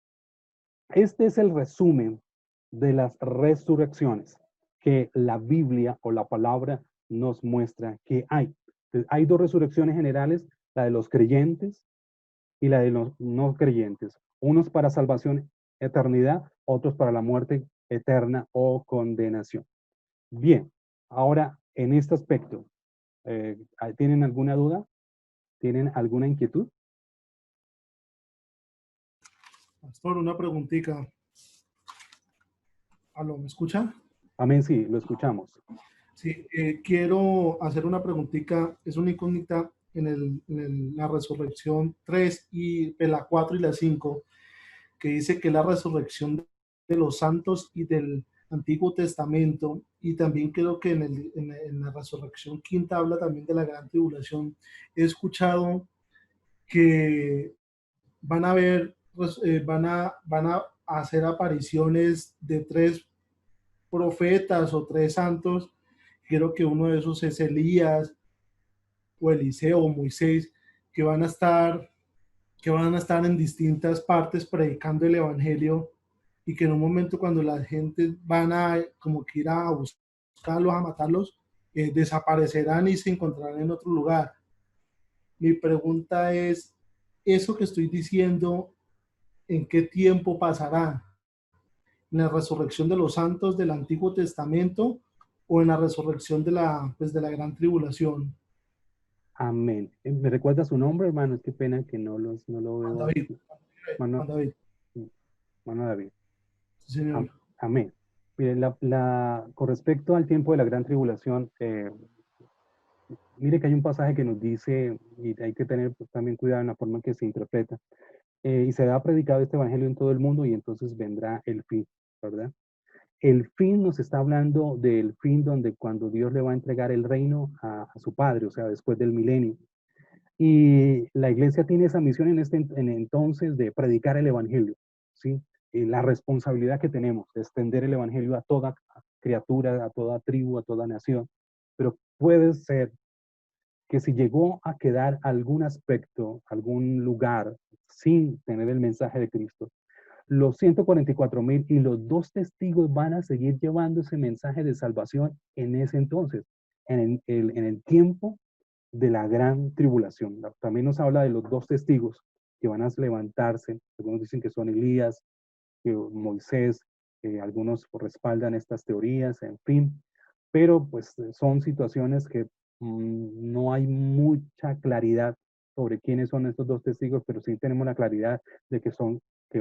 este es el resumen de las resurrecciones que la Biblia o la palabra nos muestra que hay. Entonces, hay dos resurrecciones generales, la de los creyentes y la de los no creyentes. Unos para salvación, eternidad, otros para la muerte eterna o condenación. Bien, ahora en este aspecto, ¿tienen alguna duda? ¿Tienen alguna inquietud? Pastor, una preguntita. ¿Aló, me escucha? Amén, sí, lo escuchamos. Sí, quiero hacer una preguntita. Es una incógnita la resurrección 3 y de la 4 y la 5, que dice que la resurrección de los santos y del Antiguo Testamento, y también creo que en la resurrección quinta habla también de la gran tribulación. He escuchado que van a ver, van a hacer apariciones de tres profetas o tres santos. Creo que uno de esos es Elías o Eliseo o Moisés, que van a estar, que van a estar en distintas partes predicando el evangelio, y que en un momento cuando la gente van a como que ir a buscarlos, a matarlos, desaparecerán y se encontrarán en otro lugar. Mi pregunta es, ¿eso que estoy diciendo en qué tiempo pasará? ¿En la resurrección de los santos del Antiguo Testamento o en la resurrección de de la gran tribulación? Amén. ¿Me recuerda su nombre, hermano? Es que pena que no lo Juan veo David, aquí. Mano, Juan David, mano David. sí, señor. Amén. Mire, con respecto al tiempo de la gran tribulación, mire que hay un pasaje que nos dice, y hay que tener pues, también cuidado en la forma en que se interpreta, y se ha predicado este evangelio en todo el mundo y entonces vendrá el fin, ¿verdad? El fin nos está hablando del fin donde cuando Dios le va a entregar el reino a su Padre, o sea, después del milenio. Y la iglesia tiene esa misión en entonces de predicar el evangelio, ¿sí? Y la responsabilidad que tenemos de extender el evangelio a toda criatura, a toda tribu, a toda nación. Pero puede ser que si llegó a quedar algún aspecto, algún lugar sin tener el mensaje de Cristo, los 144,000 y los dos testigos van a seguir llevando ese mensaje de salvación en ese entonces, en el tiempo de la gran tribulación. También nos habla de los dos testigos que van a levantarse. Algunos dicen que son Elías, que Moisés, algunos respaldan estas teorías, en fin. Pero pues son situaciones que no hay mucha claridad sobre quiénes son estos dos testigos, pero sí tenemos la claridad de que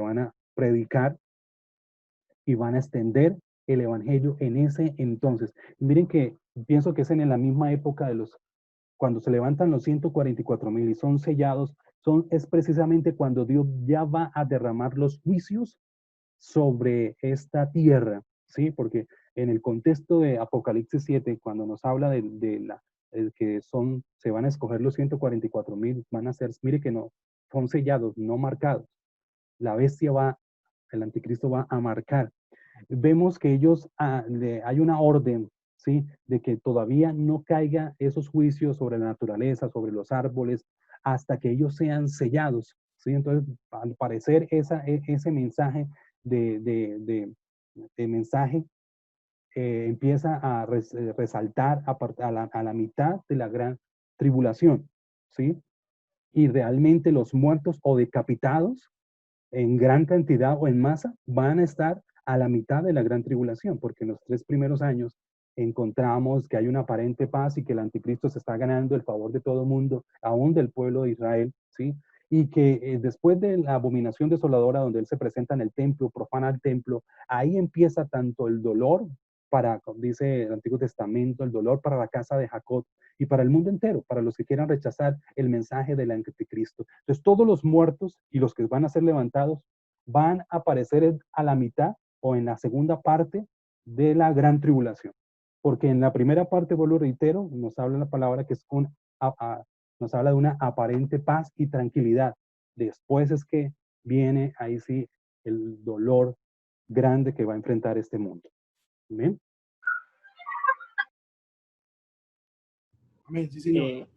van a predicar y van a extender el evangelio en ese entonces. Miren que pienso que es en la misma época de cuando se levantan los 144,000 y son sellados, es precisamente cuando Dios ya va a derramar los juicios sobre esta tierra, ¿sí? Porque en el contexto de Apocalipsis 7, cuando nos habla que se van a escoger los 144,000, van a ser, mire que no, son sellados, no marcados. La bestia el anticristo va a marcar. Vemos que hay una orden, ¿sí? De que todavía no caiga esos juicios sobre la naturaleza, sobre los árboles, hasta que ellos sean sellados, ¿sí? Entonces, al parecer, ese mensaje de, de, de, de mensaje empieza a resaltar a la mitad de la gran tribulación, ¿sí? Y realmente los muertos o decapitados en gran cantidad o en masa van a estar a la mitad de la gran tribulación, porque en los 3 primeros años encontramos que hay una aparente paz y que el anticristo se está ganando el favor de todo el mundo, aún del pueblo de Israel, ¿sí? Y que después de la abominación desoladora donde él se presenta en el templo, profana el templo, ahí empieza tanto el dolor para, como dice el Antiguo Testamento, el dolor para la casa de Jacob y para el mundo entero, para los que quieran rechazar el mensaje del anticristo. Entonces, todos los muertos y los que van a ser levantados van a aparecer a la mitad o en la segunda parte de la gran tribulación. Porque en la primera parte, vuelvo reitero, nos habla la palabra que nos habla de una aparente paz y tranquilidad. Después es que viene ahí sí el dolor grande que va a enfrentar este mundo. ¿Amén? Amén, sí, señor.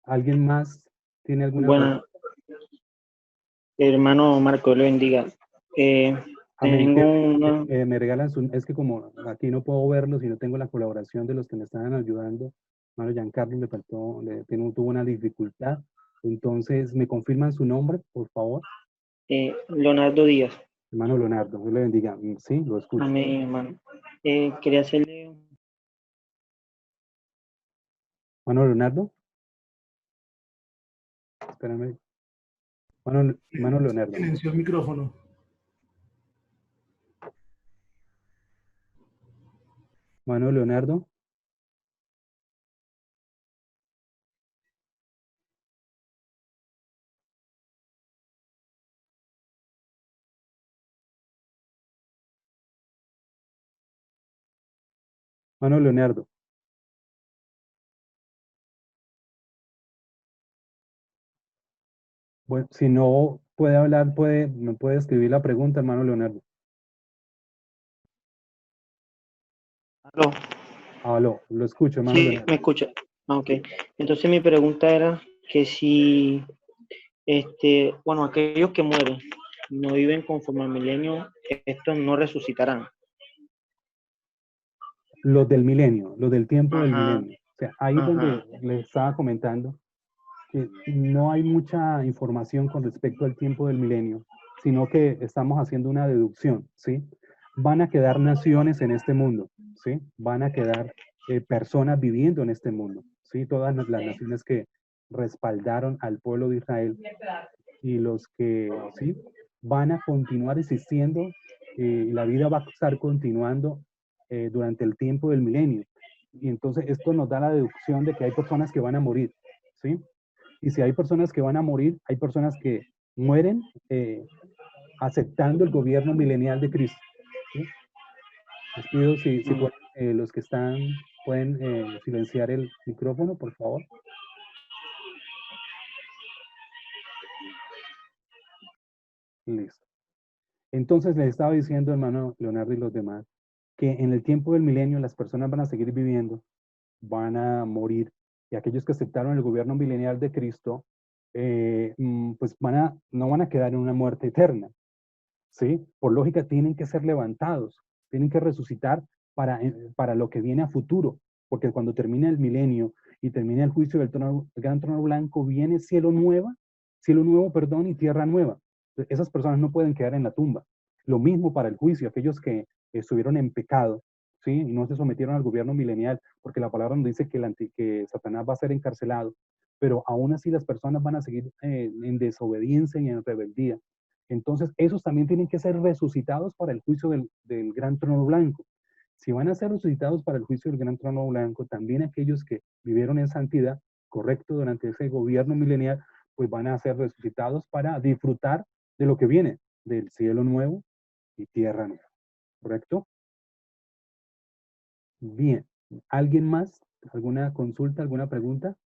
¿Alguien más tiene alguna Bueno, hermano Marco, le bendiga. Amén. Tengo una... Me regalan es que como aquí no puedo verlos y no tengo la colaboración de los que me estaban ayudando, hermano Giancarlo tuvo una dificultad. Entonces, ¿me confirman su nombre, por favor? Leonardo Díaz. Hermano Leonardo, Dios le bendiga. Sí, lo escucho. Amén, hermano. Quería hacerle... Hermano Leonardo. Espérame. Hermano Leonardo. Silenció el micrófono. Hermano Leonardo. Hermano Leonardo. Bueno, si no puede hablar, me puede escribir la pregunta, hermano Leonardo. ¿Aló? Aló, lo escucho, hermano Sí, Leonardo. me escucha. Ok. Entonces mi pregunta era que si, bueno, aquellos que mueren no viven conforme al milenio, estos no resucitarán. Los del milenio, los del tiempo del Ajá, milenio. O sea, ahí donde ajá. les estaba comentando que no hay mucha información con respecto al tiempo del milenio, sino que estamos haciendo una deducción, ¿sí? Van a quedar naciones en este mundo, ¿sí? Van a quedar personas viviendo en este mundo, ¿sí? Todas las naciones que respaldaron al pueblo de Israel y los que, ¿sí? Van a continuar existiendo y la vida va a estar continuando durante el tiempo del milenio. Y entonces esto nos da la deducción de que hay personas que van a morir, ¿sí? Y si hay personas que van a morir, hay personas que mueren aceptando el gobierno milenial de Cristo, ¿sí? Les pido si pueden, los que están pueden silenciar el micrófono, por favor. Listo. Entonces les estaba diciendo, hermano Leonardo y los demás, que en el tiempo del milenio las personas van a seguir viviendo, van a morir, y aquellos que aceptaron el gobierno milenial de Cristo, pues no van a quedar en una muerte eterna, ¿sí? Por lógica tienen que ser levantados, tienen que resucitar para lo que viene a futuro, porque cuando termine el milenio y termine el juicio del gran trono blanco, viene cielo nuevo, perdón, y tierra nueva. Esas personas no pueden quedar en la tumba. Lo mismo para el juicio, aquellos que estuvieron en pecado, ¿sí? Y no se sometieron al gobierno milenial, porque la palabra nos dice que Satanás va a ser encarcelado, pero aún así las personas van a seguir en desobediencia y en rebeldía. Entonces, esos también tienen que ser resucitados para el juicio del gran trono blanco. Si van a ser resucitados para el juicio del gran trono blanco, también aquellos que vivieron en santidad, correcto, durante ese gobierno milenial, pues van a ser resucitados para disfrutar de lo que viene, del cielo nuevo y tierra nueva, ¿correcto? Bien. ¿Alguien más? ¿Alguna consulta, alguna pregunta?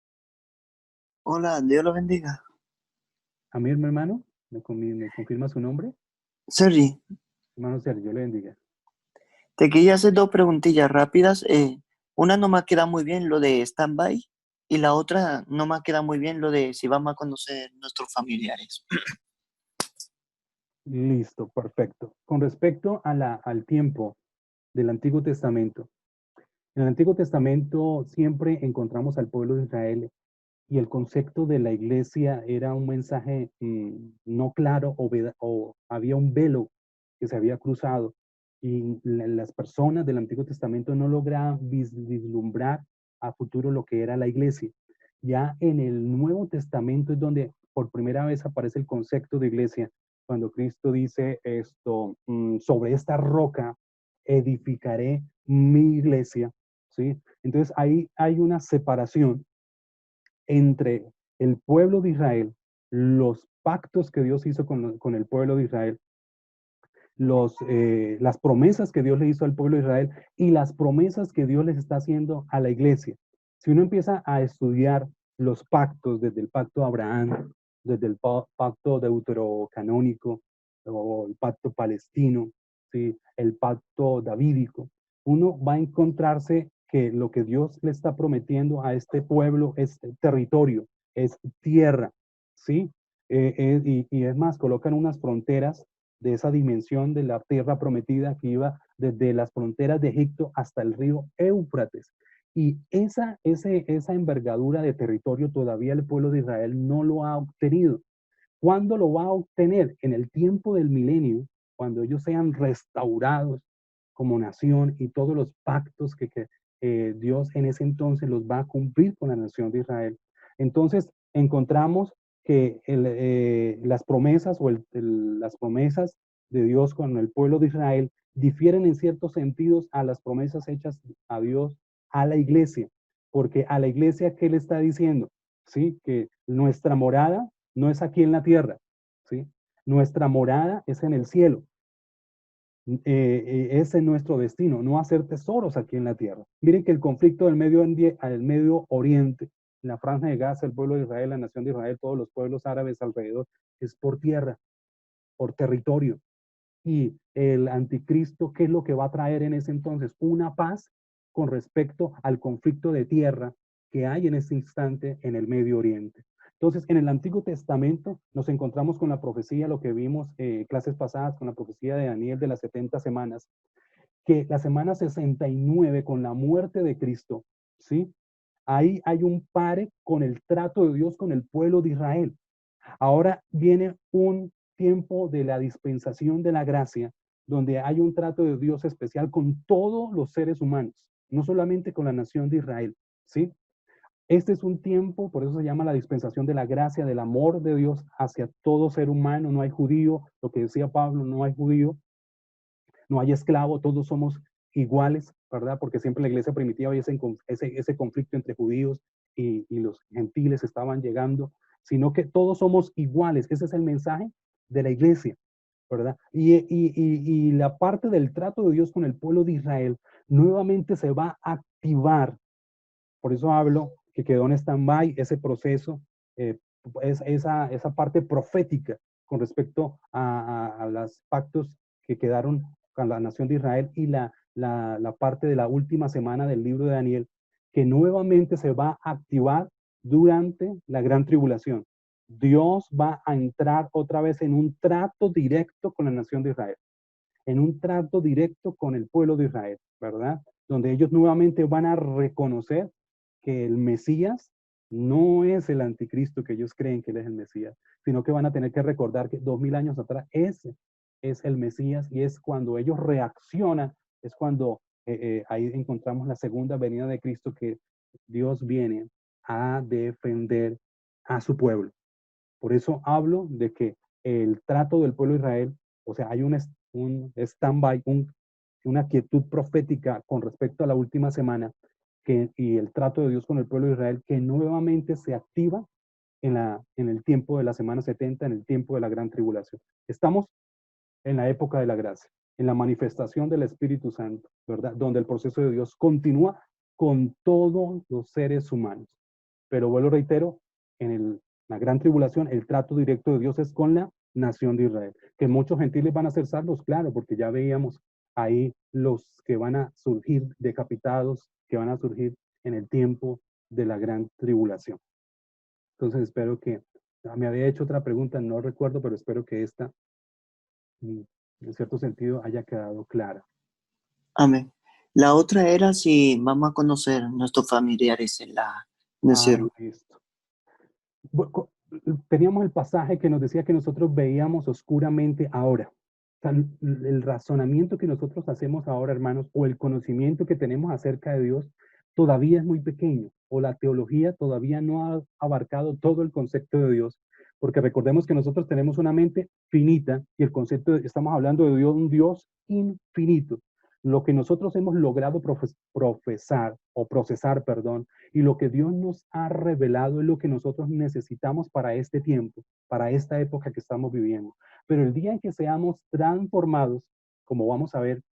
Hola, Dios lo bendiga. A mí, mi hermano, ¿me confirma su nombre? Sergi, Hermano Sergio, le bendiga. te quería hacer dos preguntillas rápidas. Una no me queda muy bien lo de stand-by y la otra no me queda muy bien lo de si vamos a conocer nuestros familiares. Listo, perfecto. Con respecto al tiempo del Antiguo Testamento, en el Antiguo Testamento siempre encontramos al pueblo de Israel y el concepto de la iglesia era un mensaje no claro o había un velo que se había cruzado y las personas del Antiguo Testamento no lograban vislumbrar a futuro lo que era la iglesia. Ya en el Nuevo Testamento es donde por primera vez aparece el concepto de iglesia, cuando Cristo dice esto, sobre esta roca edificaré mi iglesia, ¿sí? Entonces ahí hay una separación entre el pueblo de Israel, los pactos que Dios hizo con el pueblo de Israel, las promesas que Dios le hizo al pueblo de Israel y las promesas que Dios les está haciendo a la iglesia. Si uno empieza a estudiar los pactos, desde el pacto de Abraham, desde el pacto deuterocanónico o el pacto palestino, ¿sí? El pacto davídico, uno va a encontrarse que lo que Dios le está prometiendo a este pueblo es territorio, es tierra, ¿sí? Y es más, colocan unas fronteras de esa dimensión de la tierra prometida que iba desde las fronteras de Egipto hasta el río Éufrates. Y esa envergadura de territorio todavía el pueblo de Israel no lo ha obtenido. ¿Cuándo lo va a obtener? En el tiempo del milenio, cuando ellos sean restaurados como nación y todos los pactos que Dios en ese entonces los va a cumplir con la nación de Israel. Entonces encontramos que las promesas las promesas de Dios con el pueblo de Israel difieren en ciertos sentidos a las promesas hechas a Dios a la iglesia, porque a la iglesia, ¿qué le está diciendo? ¿Sí? Que nuestra morada no es aquí en la tierra, ¿sí? Nuestra morada es en el cielo. Ese es nuestro destino, no hacer tesoros aquí en la tierra. Miren que el conflicto del Medio Oriente, en la Franja de Gaza, el pueblo de Israel, la nación de Israel, todos los pueblos árabes alrededor, es por tierra, por territorio. Y el anticristo, ¿qué es lo que va a traer en ese entonces? Una paz con respecto al conflicto de tierra que hay en este instante en el Medio Oriente. Entonces, en el Antiguo Testamento nos encontramos con la profecía, lo que vimos clases pasadas, con la profecía de Daniel de las 70 semanas, que la semana 69 con la muerte de Cristo, ¿sí? Ahí hay un pare con el trato de Dios con el pueblo de Israel. Ahora viene un tiempo de la dispensación de la gracia, donde hay un trato de Dios especial con todos los seres humanos, no solamente con la nación de Israel, ¿sí? Este es un tiempo, por eso se llama la dispensación de la gracia, del amor de Dios hacia todo ser humano. No hay judío, lo que decía Pablo, no hay judío, no hay esclavo, todos somos iguales, ¿verdad? Porque siempre en la iglesia primitiva había ese conflicto entre judíos y los gentiles estaban llegando, sino que todos somos iguales. Ese es el mensaje de la iglesia, ¿verdad? Y la parte del trato de Dios con el pueblo de Israel nuevamente se va a activar. Por eso hablo que quedó en stand-by ese proceso, esa parte profética con respecto a los pactos que quedaron con la nación de Israel y la parte de la última semana del libro de Daniel, que nuevamente se va a activar durante la gran tribulación. Dios va a entrar otra vez en un trato directo con la nación de Israel, en un trato directo con el pueblo de Israel, ¿verdad? Donde ellos nuevamente van a reconocer que el Mesías no es el anticristo que ellos creen que él es el Mesías, sino que van a tener que recordar que 2000 años atrás ese es el Mesías, y es cuando ellos reaccionan, es cuando ahí encontramos la segunda venida de Cristo, que Dios viene a defender a su pueblo. Por eso hablo de que el trato del pueblo de Israel, o sea, hay un stand-by, una quietud profética con respecto a la última semana, y el trato de Dios con el pueblo de Israel, que nuevamente se activa en el tiempo de la semana 70, en el tiempo de la gran tribulación. Estamos en la época de la gracia, en la manifestación del Espíritu Santo, ¿verdad? Donde el proceso de Dios continúa con todos los seres humanos. Pero vuelvo, reitero, la gran tribulación, el trato directo de Dios es con la nación de Israel. Que muchos gentiles van a ser salvos, claro, porque ya veíamos ahí los que van a surgir decapitados, que van a surgir en el tiempo de la gran tribulación. Entonces espero que, me había hecho otra pregunta, no recuerdo, pero espero que esta, en cierto sentido, haya quedado clara. Amén. La otra era si vamos a conocer nuestros familiares en el cielo. Listo. Teníamos el pasaje que nos decía que nosotros veíamos oscuramente ahora. O sea, el razonamiento que nosotros hacemos ahora, hermanos, o el conocimiento que tenemos acerca de Dios, todavía es muy pequeño, o la teología todavía no ha abarcado todo el concepto de Dios, porque recordemos que nosotros tenemos una mente finita y el concepto, estamos hablando de Dios, un Dios infinito. Lo que nosotros hemos logrado procesar, perdón, y lo que Dios nos ha revelado es lo que nosotros necesitamos para este tiempo, para esta época que estamos viviendo. Pero el día en que seamos transformados, como vamos a ver,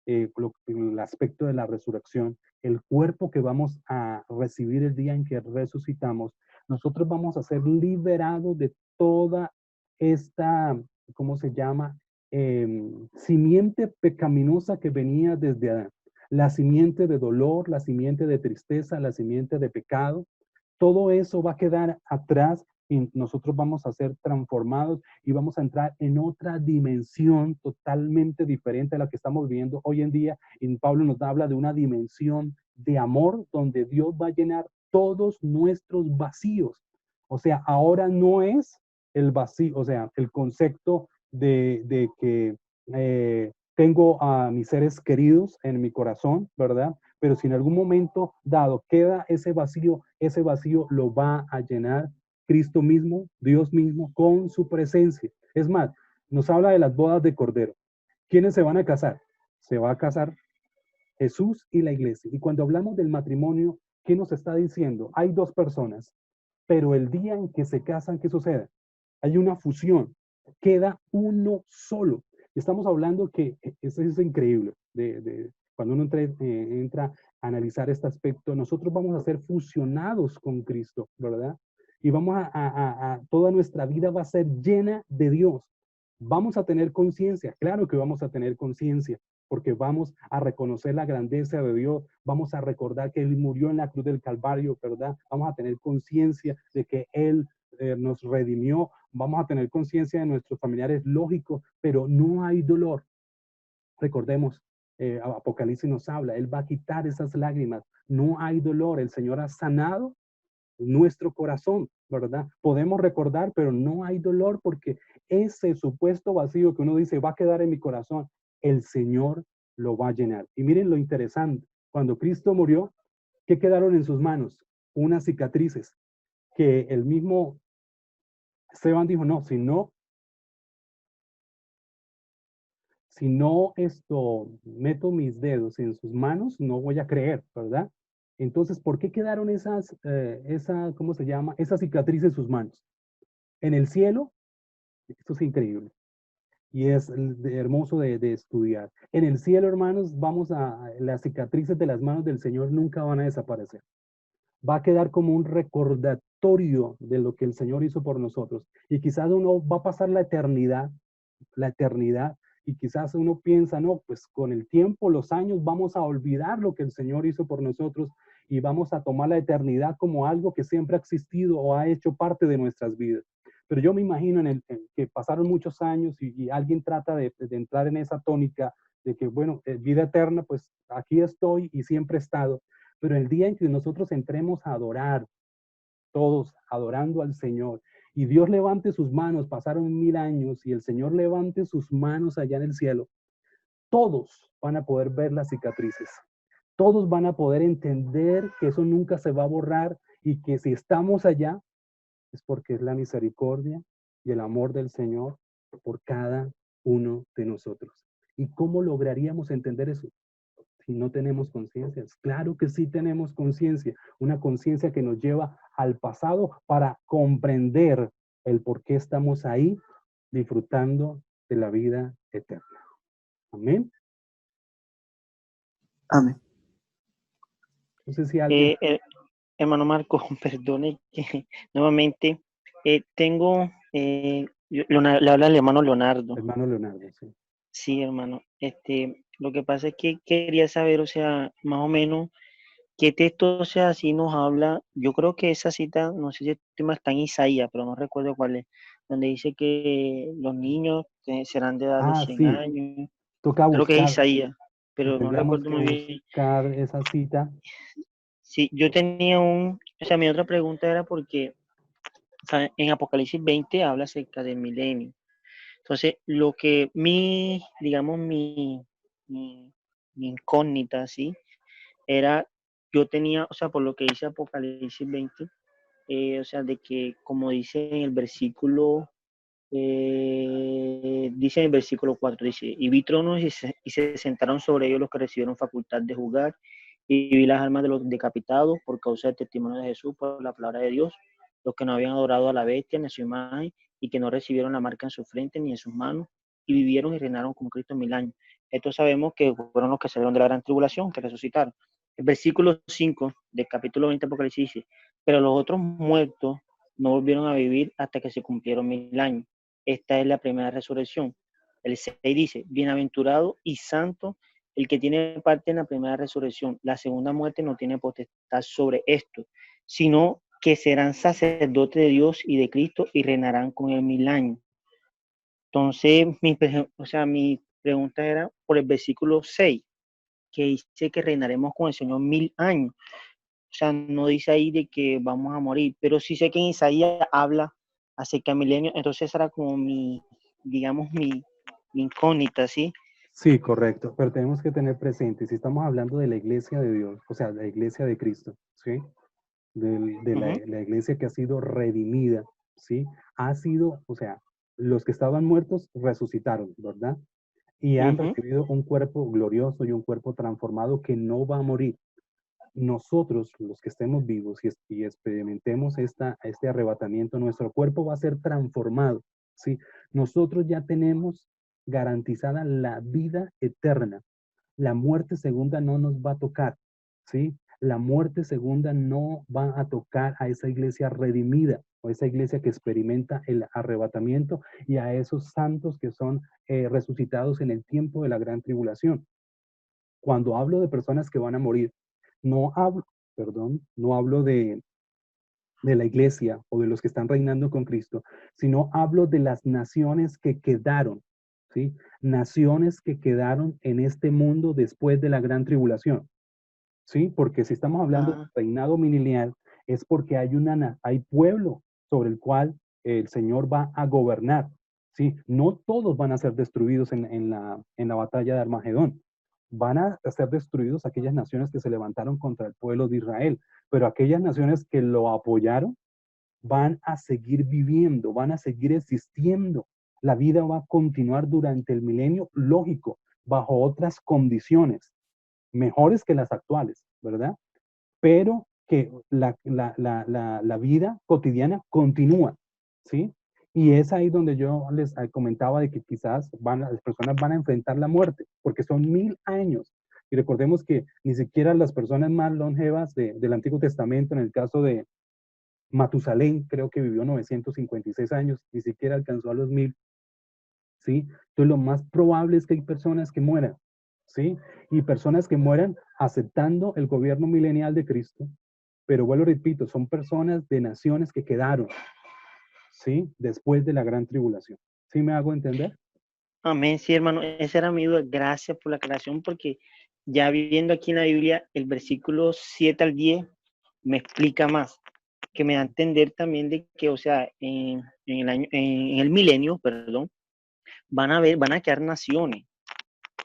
el aspecto de la resurrección, el cuerpo que vamos a recibir el día en que resucitamos, nosotros vamos a ser liberados de toda esta, ¿cómo se llama? Simiente pecaminosa que venía desde Adán. La simiente de dolor, la simiente de tristeza, la simiente de pecado, todo eso va a quedar atrás y nosotros vamos a ser transformados y vamos a entrar en otra dimensión totalmente diferente a la que estamos viviendo hoy en día. Y Pablo nos habla de una dimensión de amor donde Dios va a llenar todos nuestros vacíos. O sea, ahora no es el vacío, o sea, el concepto de que tengo a mis seres queridos en mi corazón, ¿verdad? Pero si en algún momento dado queda ese vacío lo va a llenar Cristo mismo, Dios mismo, con su presencia. Es más, nos habla de las bodas de Cordero. ¿Quiénes se van a casar? Se va a casar Jesús y la iglesia. Y cuando hablamos del matrimonio, ¿qué nos está diciendo? Hay dos personas, pero el día en que se casan, ¿qué sucede? Hay una fusión, queda uno solo. Estamos hablando que eso es increíble, cuando uno entra a analizar este aspecto, nosotros vamos a ser fusionados con Cristo, ¿verdad? Y toda nuestra vida va a ser llena de Dios. Vamos a tener conciencia, claro que vamos a tener conciencia, porque vamos a reconocer la grandeza de Dios, vamos a recordar que Él murió en la cruz del Calvario, ¿verdad? Vamos a tener conciencia de que Él nos redimió, vamos a tener conciencia de nuestros familiares, lógico, pero no hay dolor. Recordemos, Apocalipsis nos habla, Él va a quitar esas lágrimas, no hay dolor, el Señor ha sanado nuestro corazón, ¿verdad? Podemos recordar, pero no hay dolor porque ese supuesto vacío que uno dice va a quedar en mi corazón, el Señor lo va a llenar. Y miren lo interesante, cuando Cristo murió, ¿qué quedaron en sus manos? Unas cicatrices, que el mismo Esteban dijo, no, si no esto meto mis dedos en sus manos, no voy a creer, ¿verdad? Entonces, ¿por qué quedaron ¿cómo se llama? Esas cicatrices en sus manos. En el cielo, esto es increíble y es hermoso de estudiar. En el cielo, hermanos, las cicatrices de las manos del Señor nunca van a desaparecer. Va a quedar como un recordatorio de lo que el Señor hizo por nosotros. Y quizás uno va a pasar la eternidad, y quizás uno piensa, no, pues con el tiempo, los años, vamos a olvidar lo que el Señor hizo por nosotros y vamos a tomar la eternidad como algo que siempre ha existido o ha hecho parte de nuestras vidas. Pero yo me imagino en que pasaron muchos años y alguien trata de entrar en esa tónica de que, bueno, vida eterna, pues aquí estoy y siempre he estado. Pero el día en que nosotros entremos a adorar, todos adorando al Señor, y Dios levante sus manos, pasaron 1000 años, y el Señor levante sus manos allá en el cielo, todos van a poder ver las cicatrices. Todos van a poder entender que eso nunca se va a borrar y que si estamos allá es porque es la misericordia y el amor del Señor por cada uno de nosotros. ¿Y cómo lograríamos entender eso? Si no tenemos conciencia. Claro que sí tenemos conciencia, una conciencia que nos lleva al pasado para comprender el por qué estamos ahí disfrutando de la vida eterna. Amén. Amén. No sé si alguien... Hermano Marco, perdone que nuevamente tengo, le habla el hermano Leonardo. Hermano Leonardo, sí. Sí, hermano. Lo que pasa es que quería saber, o sea, más o menos, qué texto, o sea, si nos habla. Yo creo que esa cita, no sé si el tema está en Isaías, pero no recuerdo cuál es, donde dice que los niños serán de edad de 100 Sí, años. toca Creo que es buscar, Isaías, pero no tendríamos recuerdo que muy bien. buscar esa cita. Sí, yo tenía o sea, mi otra pregunta era porque en Apocalipsis 20 habla acerca del milenio. Entonces, lo que digamos, mi, mi incógnita, ¿sí? Era, yo tenía, o sea, por lo que dice Apocalipsis 20, o sea, de que, como dice en el versículo, dice en el versículo 4, dice, y vi tronos y se sentaron sobre ellos los que recibieron facultad de jugar, y vi las almas de los decapitados por causa del testimonio de Jesús, por la palabra de Dios, los que no habían adorado a la bestia ni a su imagen, y que no recibieron la marca en su frente ni en sus manos, y vivieron y reinaron con Cristo 1000 años. Estos sabemos que fueron los que salieron de la gran tribulación, que resucitaron. El versículo 5 del capítulo 20 de Apocalipsis dice, pero los otros muertos no volvieron a vivir hasta que se cumplieron 1000 años. Esta es la primera resurrección. El 6 dice, bienaventurado y santo el que tiene parte en la primera resurrección. La segunda muerte no tiene potestad sobre esto, sino que serán sacerdotes de Dios y de Cristo y reinarán con él 1000 años. Entonces, mi pregunta era por el versículo 6, que dice que reinaremos con el Señor 1000 años. O sea, no dice ahí de que vamos a morir, pero sí sé que en Isaías habla acerca de milenio, entonces era como digamos, mi incógnita, ¿sí? Sí, correcto, pero tenemos que tener presente, si estamos hablando de la iglesia de Dios, o sea, la iglesia de Cristo, ¿sí? La iglesia que ha sido redimida, ¿sí? Ha sido, o sea, los que estaban muertos resucitaron, ¿verdad? Y han recibido un cuerpo glorioso y un cuerpo transformado que no va a morir. Nosotros, los que estemos vivos y experimentemos este arrebatamiento, nuestro cuerpo va a ser transformado, ¿sí? Nosotros ya tenemos garantizada la vida eterna. La muerte segunda no nos va a tocar, ¿sí? La muerte segunda no va a tocar a esa iglesia redimida o esa iglesia que experimenta el arrebatamiento y a esos santos que son resucitados en el tiempo de la gran tribulación. Cuando hablo de personas que van a morir, no hablo, no hablo de la iglesia o de los que están reinando con Cristo, sino hablo de las naciones que quedaron, ¿sí? Naciones que quedaron en este mundo después de la gran tribulación, ¿sí? Porque si estamos hablando de reinado milenial, es porque hay pueblo sobre el cual el Señor va a gobernar, ¿sí? No todos van a ser destruidos en la batalla de Armagedón. Van a ser destruidos aquellas naciones que se levantaron contra el pueblo de Israel, pero aquellas naciones que lo apoyaron van a seguir viviendo, van a seguir existiendo. La vida va a continuar durante el milenio, lógico, bajo otras condiciones, mejores que las actuales, ¿verdad? Pero que la vida cotidiana continúa, ¿sí? Y es ahí donde yo les comentaba de que quizás las personas van a enfrentar la muerte, porque son 1000 años. Y recordemos que ni siquiera las personas más longevas del Antiguo Testamento, en el caso de Matusalén, creo que vivió 956 años, ni siquiera alcanzó a los 1000, ¿sí? Entonces lo más probable es que hay personas que mueran, ¿sí? Y personas que mueran aceptando el gobierno milenial de Cristo, pero vuelvo repito, son personas de naciones que quedaron, ¿sí? Después de la gran tribulación. ¿Sí me hago entender? Amén, sí, hermano, esa era mi duda. Gracias por la aclaración, porque ya viendo aquí en la Biblia, el versículo 7 al 10 me explica más, que me da a entender también de que, o sea, en el milenio, perdón, van a quedar naciones,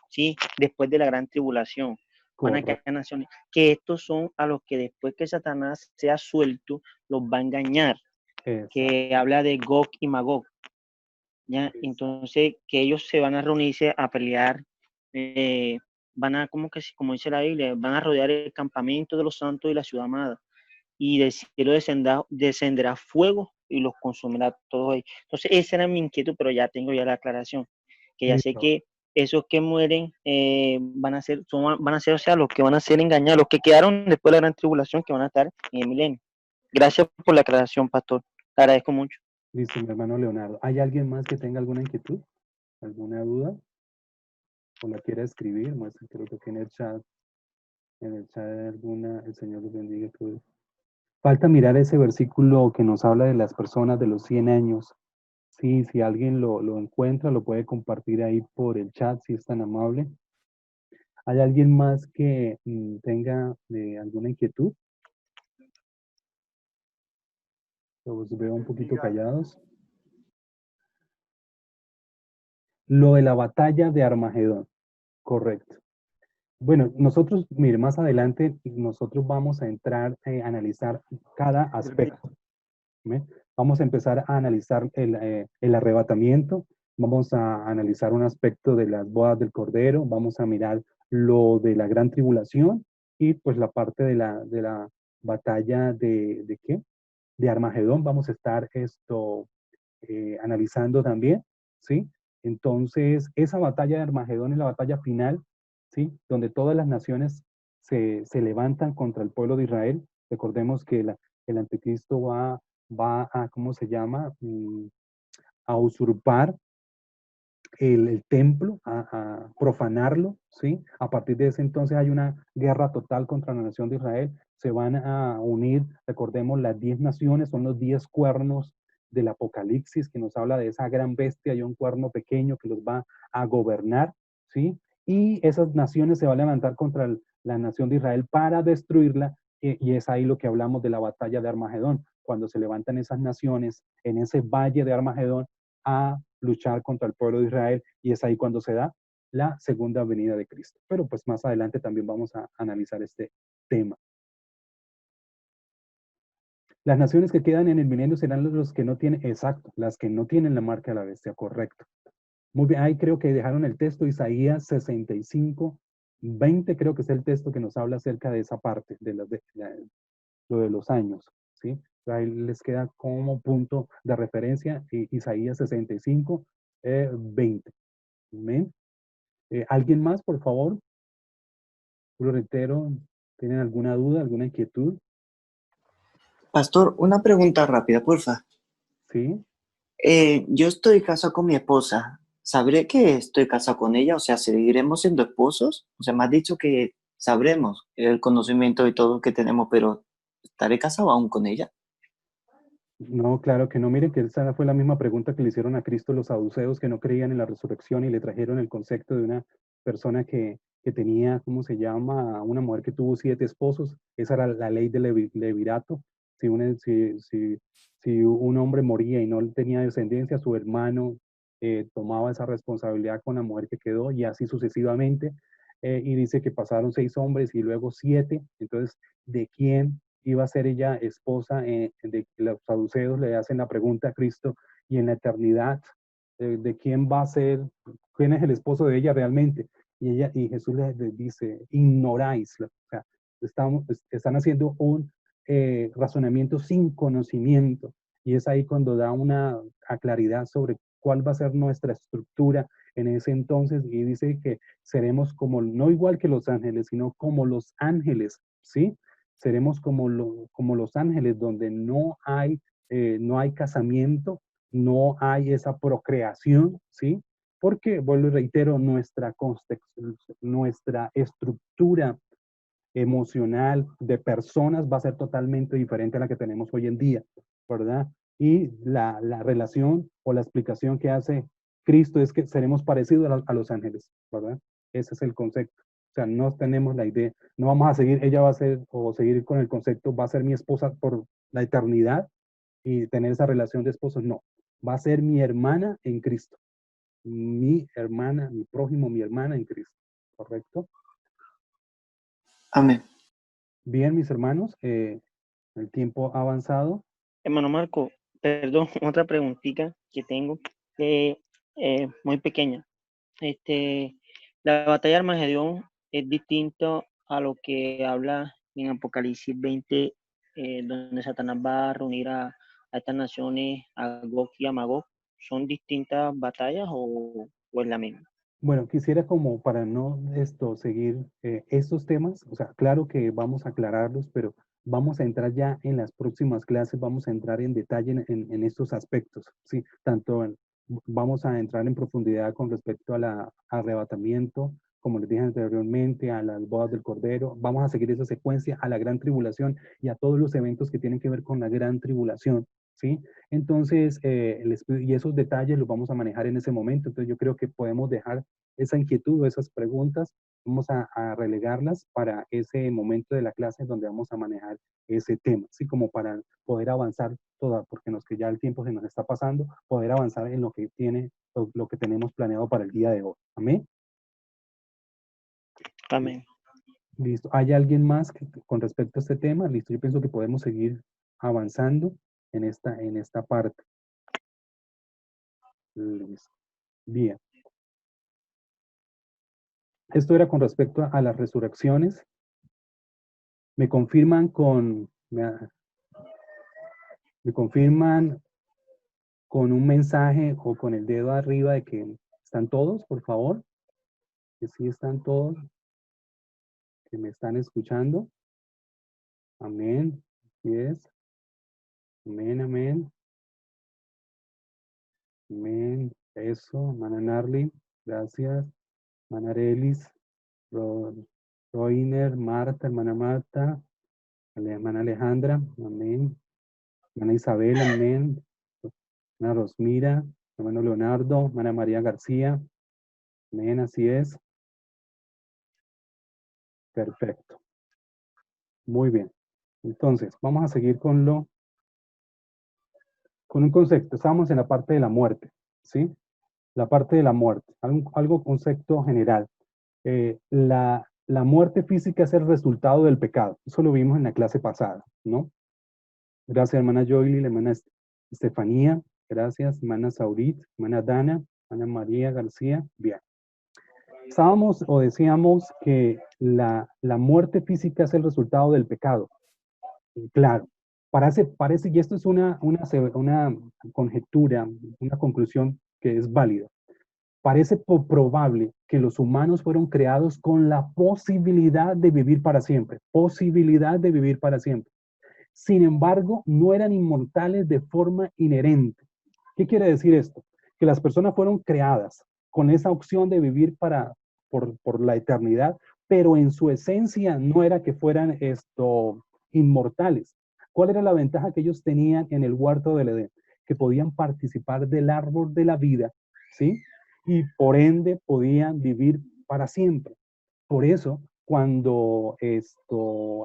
¿sí? Después de la gran tribulación, van a quedar Correcto. naciones, que estos son a los que después que Satanás sea suelto, los va a engañar, Exacto. que habla de Gog y Magog, ¿ya? Entonces, que ellos se van a reunirse a pelear, van a, como dice la Biblia, van a rodear el campamento de los santos y la ciudad amada, y del cielo descenderá fuego y los consumirá todos ellos. Entonces, esa era mi inquietud, pero ya tengo ya la aclaración, que ya sé Listo. que esos que mueren van a ser, o sea, los que van a ser engañados, los que quedaron después de la gran tribulación, que van a estar en el milenio. Gracias por la aclaración, pastor. Te agradezco mucho. Listo, mi hermano Leonardo. ¿Hay alguien más que tenga alguna inquietud? ¿Alguna duda? ¿O la quiera escribir? Muestra, creo que en el chat. En el chat hay alguna. El Señor los bendiga a todos. Falta mirar ese versículo que nos habla de las personas de los 100 años. Sí, si alguien lo encuentra, lo puede compartir ahí por el chat, si es tan amable. ¿Hay alguien más que tenga alguna inquietud? Los veo un poquito callados. Lo de la batalla de Armagedón, correcto. Bueno, nosotros, mire, más adelante nosotros vamos a entrar a analizar cada aspecto. ¿Ve? Vamos a empezar a analizar el arrebatamiento, vamos a analizar un aspecto de las bodas del Cordero, vamos a mirar lo de la gran tribulación y pues la parte de la batalla ¿de qué? De Armagedón, vamos a estar analizando también, ¿sí? Entonces, esa batalla de Armagedón es la batalla final, ¿sí? Donde todas las naciones se levantan contra el pueblo de Israel. Recordemos que el anticristo va a, ¿cómo se llama? A usurpar el templo, a profanarlo, ¿sí? A partir de ese entonces hay una guerra total contra la nación de Israel. Se van a unir, recordemos, las 10 naciones, son los 10 cuernos del Apocalipsis, que nos habla de esa gran bestia y un cuerno pequeño que los va a gobernar, ¿sí? Y esas naciones se van a levantar contra la nación de Israel para destruirla, y es ahí lo que hablamos de la batalla de Armagedón, cuando se levantan esas naciones en ese valle de Armagedón a luchar contra el pueblo de Israel, y es ahí cuando se da la segunda venida de Cristo. Pero pues más adelante también vamos a analizar este tema. Las naciones que quedan en el milenio serán los que no tienen, exacto, las que no tienen la marca de la bestia, correcto. Muy bien, ahí creo que dejaron el texto, Isaías 65, 20, creo que es el texto que nos habla acerca de esa parte, lo de los años, ¿sí? Ahí les queda como punto de referencia Isaías 65, 20. ¿Amén? ¿Alguien más, por favor? Lo reitero, ¿tienen alguna duda, alguna inquietud? Pastor, una pregunta rápida, porfa. ¿Sí? Yo estoy casado con mi esposa. ¿Sabré que estoy casado con ella? O sea, ¿seguiremos siendo esposos? O sea, me has dicho que sabremos el conocimiento y todo que tenemos, pero ¿estaré casado aún con ella? No, claro que no. Miren que esa fue la misma pregunta que le hicieron a Cristo los saduceos que no creían en la resurrección y le trajeron el concepto de una persona que tenía, ¿cómo se llama? Una mujer que tuvo 7 esposos. Esa era la ley del levirato. Si un hombre moría y no tenía descendencia, su hermano tomaba esa responsabilidad con la mujer que quedó y así sucesivamente. Y dice que pasaron 6 hombres y luego 7. Entonces, ¿de quién iba a ser ella esposa? De los saduceos le hacen la pregunta a Cristo, y en la eternidad, ¿de quién va a ser? ¿Quién es el esposo de ella realmente? Y Jesús les dice, ignoráis. O sea, están haciendo un razonamiento sin conocimiento. Y es ahí cuando da una claridad sobre cuál va a ser nuestra estructura en ese entonces, y dice que seremos como, no igual que los ángeles, sino como los ángeles, ¿sí? Seremos como los ángeles, donde no hay casamiento, no hay esa procreación, ¿sí? Porque, vuelvo y reitero, nuestra estructura emocional de personas va a ser totalmente diferente a la que tenemos hoy en día, ¿verdad? Y la relación o la explicación que hace Cristo es que seremos parecidos a los ángeles, ¿verdad? Ese es el concepto. O sea, no tenemos la idea, no vamos a seguir, ella va a ser, o seguir con el concepto, va a ser mi esposa por la eternidad y tener esa relación de esposos, no. Va a ser mi hermana en Cristo. Mi hermana, mi prójimo, mi hermana en Cristo, ¿correcto? Amén. Bien, mis hermanos, el tiempo ha avanzado. Hermano Marco, perdón, otra preguntita que tengo, muy pequeña. La batalla de Armagedón es distinto a lo que habla en Apocalipsis 20, donde Satanás va a reunir a estas naciones, a Gog y a Magog. ¿Son distintas batallas o es la misma? Bueno, quisiera, como para no seguir estos temas, o sea, claro que vamos a aclararlos, pero vamos a entrar ya en las próximas clases, vamos a entrar en detalle en estos aspectos, ¿sí? Vamos a entrar en profundidad con respecto al arrebatamiento, como les dije anteriormente, a las bodas del Cordero. Vamos a seguir esa secuencia a la gran tribulación y a todos los eventos que tienen que ver con la gran tribulación, ¿sí? Entonces, y esos detalles los vamos a manejar en ese momento. Entonces, yo creo que podemos dejar esa inquietud o esas preguntas, vamos a relegarlas para ese momento de la clase donde vamos a manejar ese tema, así como para poder avanzar toda, porque que ya el tiempo se nos está pasando, poder avanzar en lo que lo que tenemos planeado para el día de hoy. Amén. Amén. Listo. ¿Hay alguien más con respecto a este tema? Listo. Yo pienso que podemos seguir avanzando en esta parte. Listo. Bien. Esto era con respecto a las resurrecciones. Me confirman con un mensaje o con el dedo arriba de que están todos, por favor. Que sí están todos, que me están escuchando. Amén. Así es. Amén, amén. Amén. Eso, Mana Narly. Gracias. Mana Arelis. Roiner, Marta, hermana Marta. Hermana Alejandra. Amén. Hermana Isabel. Amén. Hermana Rosmira. Hermano Leonardo. Hermana María García. Amén. Así es. Perfecto. Muy bien. Entonces, vamos a seguir con un concepto. Estamos en la parte de la muerte, ¿sí? La parte de la muerte, concepto general. La muerte física es el resultado del pecado. Eso lo vimos en la clase pasada, ¿no? Gracias, hermana Joyly, hermana Estefanía. Gracias, hermana Saurit, hermana Dana, hermana María García. Bien. Estábamos o decíamos que la muerte física es el resultado del pecado. Claro, parece, y esto es una conjetura, una conclusión que es válida. Parece probable que los humanos fueron creados con la posibilidad de vivir para siempre, posibilidad de vivir para siempre. Sin embargo, no eran inmortales de forma inherente. ¿Qué quiere decir esto? Que las personas fueron creadas con esa opción de vivir por la eternidad, pero en su esencia no era que fueran inmortales. ¿Cuál era la ventaja que ellos tenían en el huerto del Edén? Que podían participar del árbol de la vida, ¿sí? Y por ende podían vivir para siempre. Por eso, cuando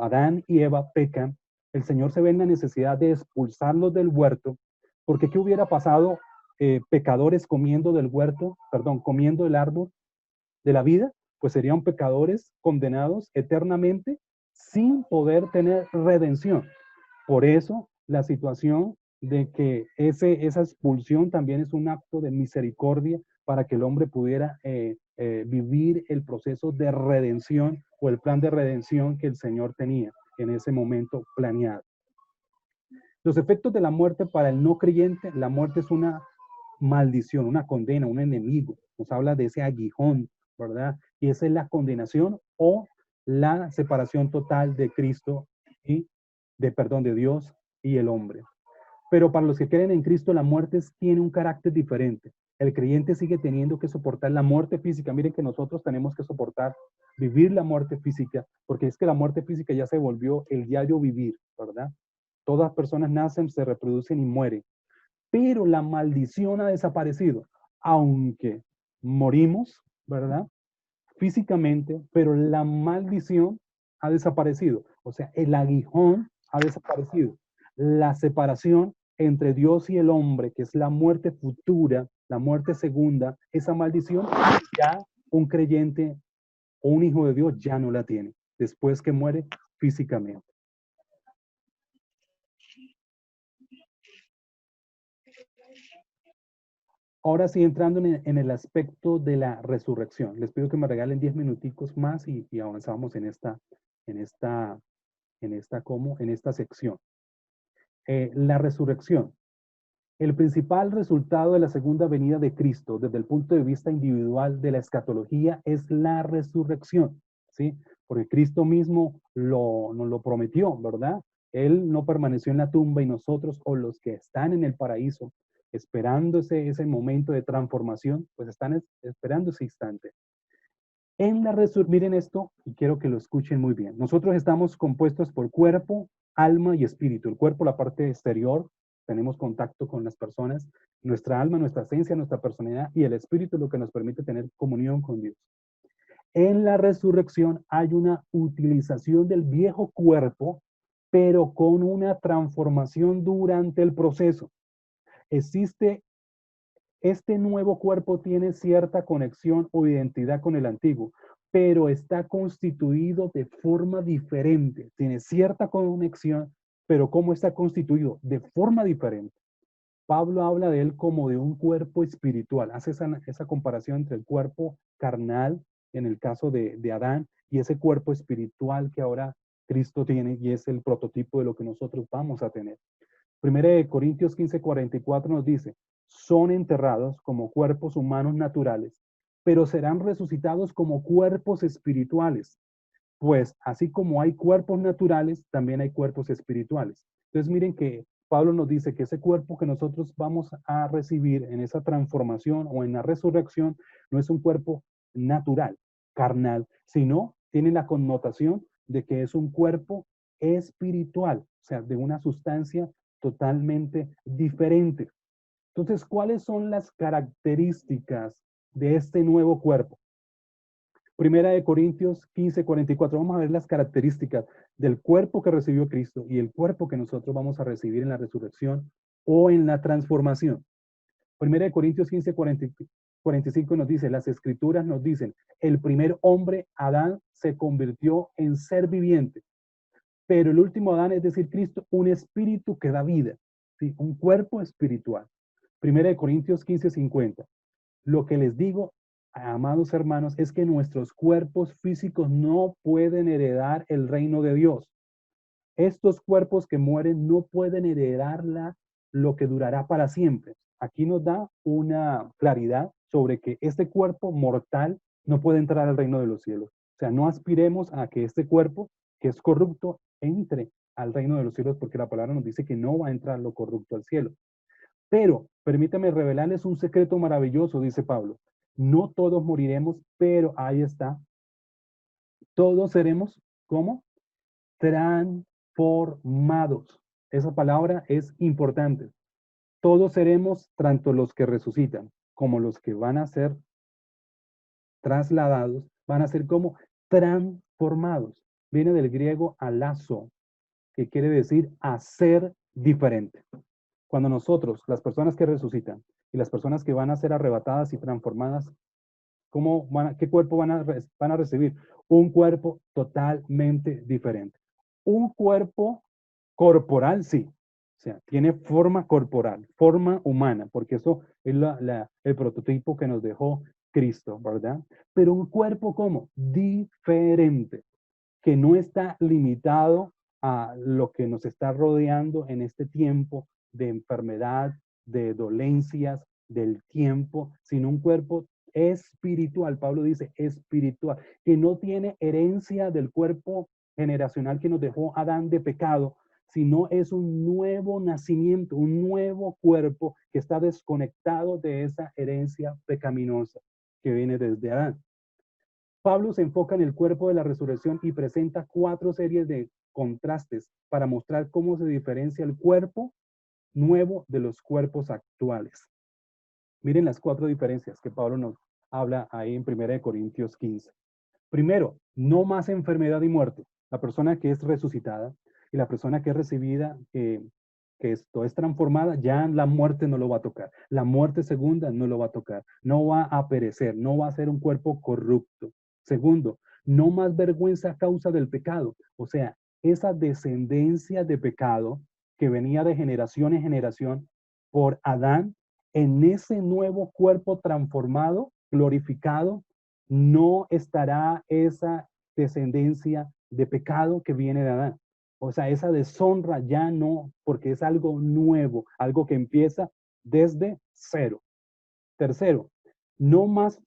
Adán y Eva pecan, el Señor se ve en la necesidad de expulsarlos del huerto, porque ¿qué hubiera pasado pecadores comiendo del huerto, perdón, comiendo el árbol de la vida, pues serían pecadores condenados eternamente sin poder tener redención. Por eso la situación de que esa expulsión también es un acto de misericordia para que el hombre pudiera vivir el proceso de redención o el plan de redención que el Señor tenía en ese momento planeado. Los efectos de la muerte para el no creyente: la muerte es una maldición, una condena, un enemigo. Nos habla de ese aguijón, ¿verdad? Y esa es la condenación o la separación total de Cristo y de Dios y el hombre. Pero para los que creen en Cristo, la muerte tiene un carácter diferente. El creyente sigue teniendo que soportar la muerte física. Miren que nosotros tenemos que soportar, vivir la muerte física, porque es que la muerte física ya se volvió el diario vivir, ¿verdad? Todas las personas nacen, se reproducen y mueren. Pero la maldición ha desaparecido, aunque morimos, ¿verdad? Físicamente, pero la maldición ha desaparecido. O sea, el aguijón ha desaparecido. La separación entre Dios y el hombre, que es la muerte futura, la muerte segunda, esa maldición, ya un creyente o un hijo de Dios ya no la tiene, después que muere físicamente. Ahora sí, entrando en el aspecto de la resurrección, les pido que me regalen 10 minuticos más y avanzamos en esta sección. La resurrección. El principal resultado de la segunda venida de Cristo, desde el punto de vista individual de la escatología, es la resurrección, ¿sí? Porque Cristo mismo nos lo prometió, ¿verdad? Él no permaneció en la tumba y nosotros, o los que están en el paraíso, esperando ese momento de transformación, pues están esperando ese instante. En la resurrección, miren esto, y quiero que lo escuchen muy bien. Nosotros estamos compuestos por cuerpo, alma y espíritu. El cuerpo, la parte exterior, tenemos contacto con las personas. Nuestra alma, nuestra esencia, nuestra personalidad, y el espíritu es lo que nos permite tener comunión con Dios. En la resurrección hay una utilización del viejo cuerpo, pero con una transformación durante el proceso. Este nuevo cuerpo tiene cierta conexión o identidad con el antiguo, pero está constituido de forma diferente. Tiene cierta conexión, pero ¿cómo está constituido? De forma diferente. Pablo habla de él como de un cuerpo espiritual. Hace esa comparación entre el cuerpo carnal, en el caso de Adán, y ese cuerpo espiritual que ahora Cristo tiene, y es el prototipo de lo que nosotros vamos a tener. Primera de Corintios 15:44 nos dice: son enterrados como cuerpos humanos naturales, pero serán resucitados como cuerpos espirituales. Pues así como hay cuerpos naturales, también hay cuerpos espirituales. Entonces miren que Pablo nos dice que ese cuerpo que nosotros vamos a recibir en esa transformación o en la resurrección no es un cuerpo natural, carnal, sino tiene la connotación de que es un cuerpo espiritual, o sea, de una sustancia totalmente diferente. Entonces, ¿cuáles son las características de este nuevo cuerpo? Primera de Corintios 15:44. Vamos a ver las características del cuerpo que recibió Cristo y el cuerpo que nosotros vamos a recibir en la resurrección o en la transformación. Primera de Corintios 15:45 nos dice: las escrituras nos dicen, el primer hombre, Adán, se convirtió en ser viviente, pero el último Adán, es decir, Cristo, un espíritu que da vida, ¿sí? Un cuerpo espiritual. Primera de Corintios 15:50. Lo que les digo, amados hermanos, es que nuestros cuerpos físicos no pueden heredar el reino de Dios. Estos cuerpos que mueren no pueden heredar lo que durará para siempre. Aquí nos da una claridad sobre que este cuerpo mortal no puede entrar al reino de los cielos. O sea, no aspiremos a que este cuerpo, que es corrupto, entre al reino de los cielos, porque la palabra nos dice que no va a entrar lo corrupto al cielo. Pero permítame revelarles un secreto maravilloso, dice Pablo. No todos moriremos, pero ahí está. Todos seremos, ¿cómo? Transformados. Esa palabra es importante. Todos seremos, tanto los que resucitan como los que van a ser trasladados, van a ser como transformados. Viene del griego alazo, que quiere decir hacer diferente. Cuando nosotros, las personas que resucitan, Y las personas que van a ser arrebatadas y transformadas, ¿qué cuerpo van a recibir? Un cuerpo totalmente diferente. Un cuerpo corporal, sí. O sea, tiene forma corporal, forma humana, porque eso es el prototipo que nos dejó Cristo, ¿verdad? Pero un cuerpo como diferente, que no está limitado a lo que nos está rodeando en este tiempo de enfermedad, de dolencias, del tiempo, sino un cuerpo espiritual. Pablo dice espiritual, que no tiene herencia del cuerpo generacional que nos dejó Adán de pecado, sino es un nuevo nacimiento, un nuevo cuerpo que está desconectado de esa herencia pecaminosa que viene desde Adán. Pablo se enfoca en el cuerpo de la resurrección y presenta 4 series de contrastes para mostrar cómo se diferencia el cuerpo nuevo de los cuerpos actuales. Miren las 4 diferencias que Pablo nos habla ahí en 1 Corintios 15. Primero, no más enfermedad y muerte. La persona que es resucitada y la persona que es recibida, que esto es transformada, ya la muerte no lo va a tocar. La muerte segunda no lo va a tocar. No va a perecer, no va a ser un cuerpo corrupto. Segundo, no más vergüenza a causa del pecado. O sea, esa descendencia de pecado que venía de generación en generación por Adán, en ese nuevo cuerpo transformado, glorificado, no estará esa descendencia de pecado que viene de Adán. O sea, esa deshonra ya no, porque es algo nuevo, algo que empieza desde cero. Tercero, no más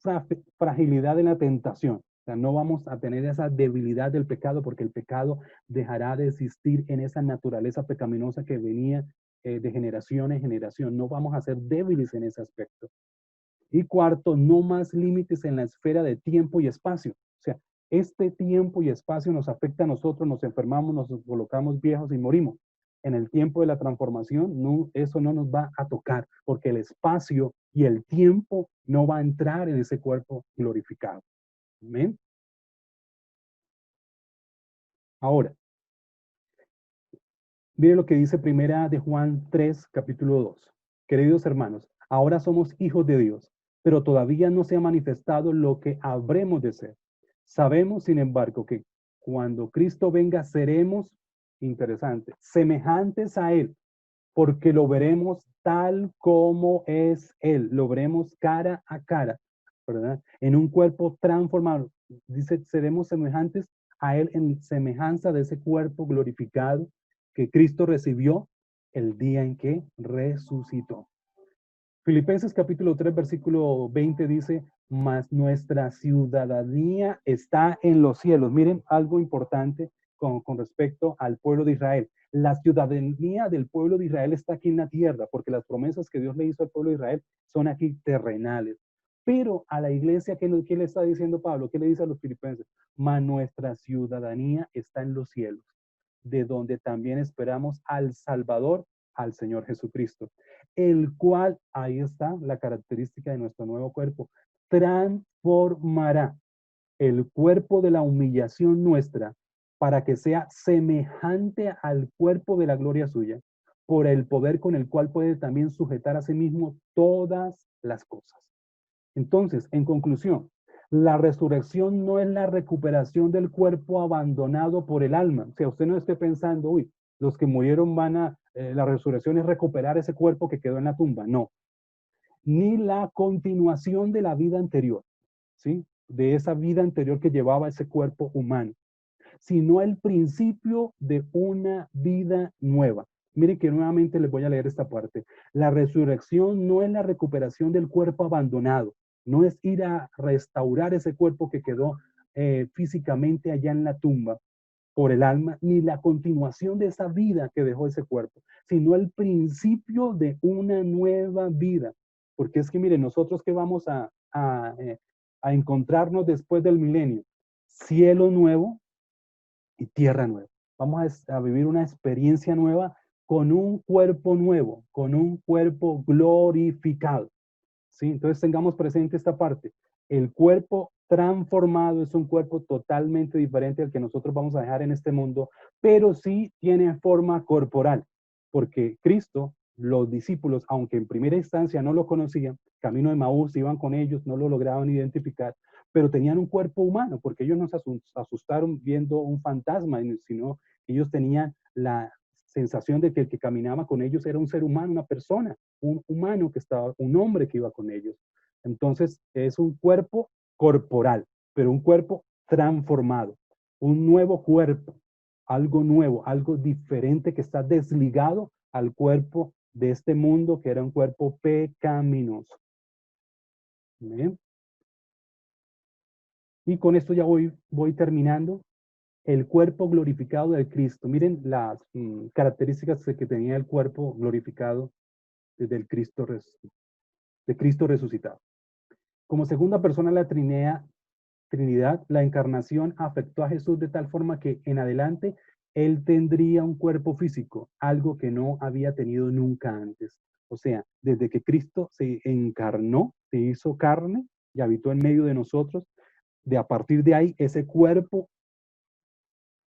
fragilidad en la tentación. O sea, no vamos a tener esa debilidad del pecado porque el pecado dejará de existir en esa naturaleza pecaminosa que venía de generación en generación. No vamos a ser débiles en ese aspecto. Y cuarto, no más límites en la esfera de tiempo y espacio. O sea, este tiempo y espacio nos afecta a nosotros, nos enfermamos, nos colocamos viejos y morimos. En el tiempo de la transformación, no, eso no nos va a tocar, porque el espacio y el tiempo no va a entrar en ese cuerpo glorificado. Amén. Ahora, mire lo que dice primera de Juan 3, capítulo 2. Queridos hermanos, ahora somos hijos de Dios, pero todavía no se ha manifestado lo que habremos de ser. Sabemos, sin embargo, que cuando Cristo venga seremos, interesante, semejantes a Él, porque lo veremos tal como es Él, lo veremos cara a cara, ¿verdad? En un cuerpo transformado. Dice, seremos semejantes a Él en semejanza de ese cuerpo glorificado que Cristo recibió el día en que resucitó. Filipenses capítulo 3, versículo 20 dice, mas nuestra ciudadanía está en los cielos. Miren algo importante con respecto al pueblo de Israel. La ciudadanía del pueblo de Israel está aquí en la tierra, porque las promesas que Dios le hizo al pueblo de Israel son aquí terrenales. Pero a la iglesia, ¿qué le está diciendo Pablo? ¿Qué le dice a los filipenses? Mas nuestra ciudadanía está en los cielos, de donde también esperamos al Salvador, al Señor Jesucristo, el cual, ahí está la característica de nuestro nuevo cuerpo, transformará el cuerpo de la humillación nuestra para que sea semejante al cuerpo de la gloria suya, por el poder con el cual puede también sujetar a sí mismo todas las cosas. Entonces, en conclusión, la resurrección no es la recuperación del cuerpo abandonado por el alma. O sea, usted no esté pensando, uy, los que murieron la resurrección es recuperar ese cuerpo que quedó en la tumba. No. Ni la continuación de la vida anterior, ¿sí? De esa vida anterior que llevaba ese cuerpo humano, sino el principio de una vida nueva. Miren que nuevamente les voy a leer esta parte. La resurrección no es la recuperación del cuerpo abandonado, no es ir a restaurar ese cuerpo que quedó físicamente allá en la tumba por el alma, ni la continuación de esa vida que dejó ese cuerpo, sino el principio de una nueva vida. Porque es que, miren, nosotros que vamos a encontrarnos después del milenio, cielo nuevo y tierra nueva. Vamos a vivir una experiencia nueva con un cuerpo nuevo, con un cuerpo glorificado. ¿Sí? Entonces tengamos presente esta parte. El cuerpo transformado es un cuerpo totalmente diferente al que nosotros vamos a dejar en este mundo, pero sí tiene forma corporal, porque Cristo los discípulos, aunque en primera instancia no lo conocían, camino de Maús, iban con ellos, no lo lograban identificar, pero tenían un cuerpo humano, porque ellos no se asustaron viendo un fantasma, sino ellos tenían la sensación de que el que caminaba con ellos era un ser humano, una persona, un humano que estaba, un hombre que iba con ellos. Entonces es un cuerpo corporal, pero un cuerpo transformado, un nuevo cuerpo, algo nuevo, algo diferente que está desligado al cuerpo de este mundo que era un cuerpo pecaminoso. ¿Bien? Y con esto ya voy terminando. El cuerpo glorificado de Cristo. Miren las características que tenía el cuerpo glorificado del Cristo, de Cristo resucitado. Como segunda persona de la Trinidad, la encarnación afectó a Jesús de tal forma que en adelante él tendría un cuerpo físico, algo que no había tenido nunca antes. O sea, desde que Cristo se encarnó, se hizo carne y habitó en medio de nosotros, de a partir de ahí ese cuerpo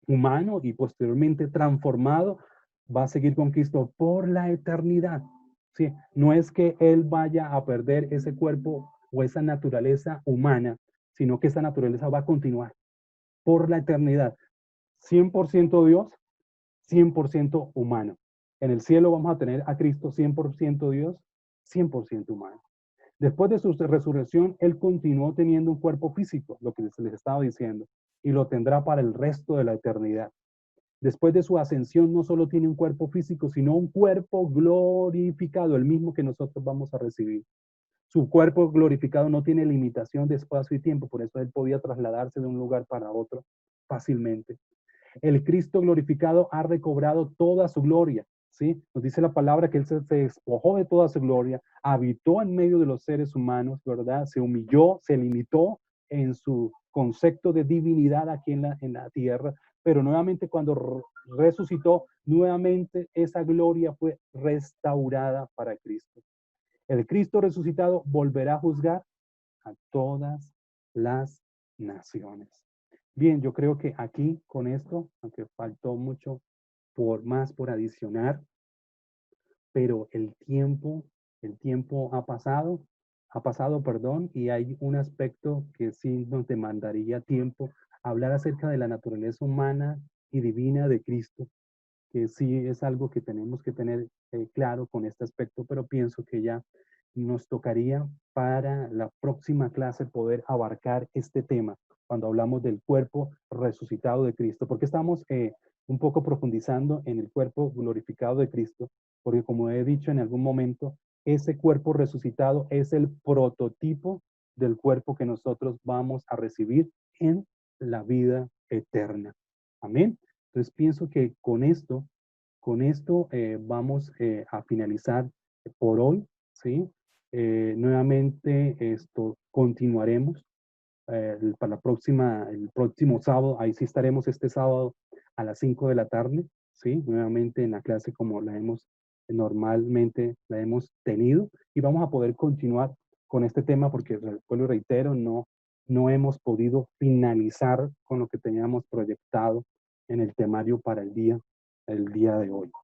humano y posteriormente transformado va a seguir con Cristo por la eternidad. ¿Sí? No es que él vaya a perder ese cuerpo o esa naturaleza humana, sino que esa naturaleza va a continuar por la eternidad. 100% Dios, 100% humano. En el cielo vamos a tener a Cristo 100% Dios, 100% humano. Después de su resurrección, él continuó teniendo un cuerpo físico, lo que les estaba diciendo, y lo tendrá para el resto de la eternidad. Después de su ascensión, no solo tiene un cuerpo físico, sino un cuerpo glorificado, el mismo que nosotros vamos a recibir. Su cuerpo glorificado no tiene limitación de espacio y tiempo, por eso él podía trasladarse de un lugar para otro fácilmente. El Cristo glorificado ha recobrado toda su gloria, ¿sí? Nos dice la palabra que él se despojó de toda su gloria, habitó en medio de los seres humanos, ¿verdad? Se humilló, se limitó en su concepto de divinidad aquí en la tierra, pero nuevamente cuando resucitó, nuevamente esa gloria fue restaurada para Cristo. El Cristo resucitado volverá a juzgar a todas las naciones. Bien, yo creo que aquí con esto, aunque faltó mucho por adicionar, pero el tiempo ha pasado, perdón, y hay un aspecto que sí nos demandaría tiempo, hablar acerca de la naturaleza humana y divina de Cristo, que sí es algo que tenemos que tener claro con este aspecto, pero pienso que ya nos tocaría para la próxima clase poder abarcar este tema, cuando hablamos del cuerpo resucitado de Cristo, porque estamos un poco profundizando en el cuerpo glorificado de Cristo, porque como he dicho en algún momento, ese cuerpo resucitado es el prototipo del cuerpo que nosotros vamos a recibir en la vida eterna. Amén. Entonces pienso que con esto vamos a finalizar por hoy, ¿sí? Nuevamente continuaremos para el próximo sábado, ahí sí estaremos este sábado a las 5 de la tarde, ¿sí? Nuevamente en la clase como normalmente la hemos tenido y vamos a poder continuar con este tema porque, pues lo reitero, no hemos podido finalizar con lo que teníamos proyectado en el temario para el día de hoy.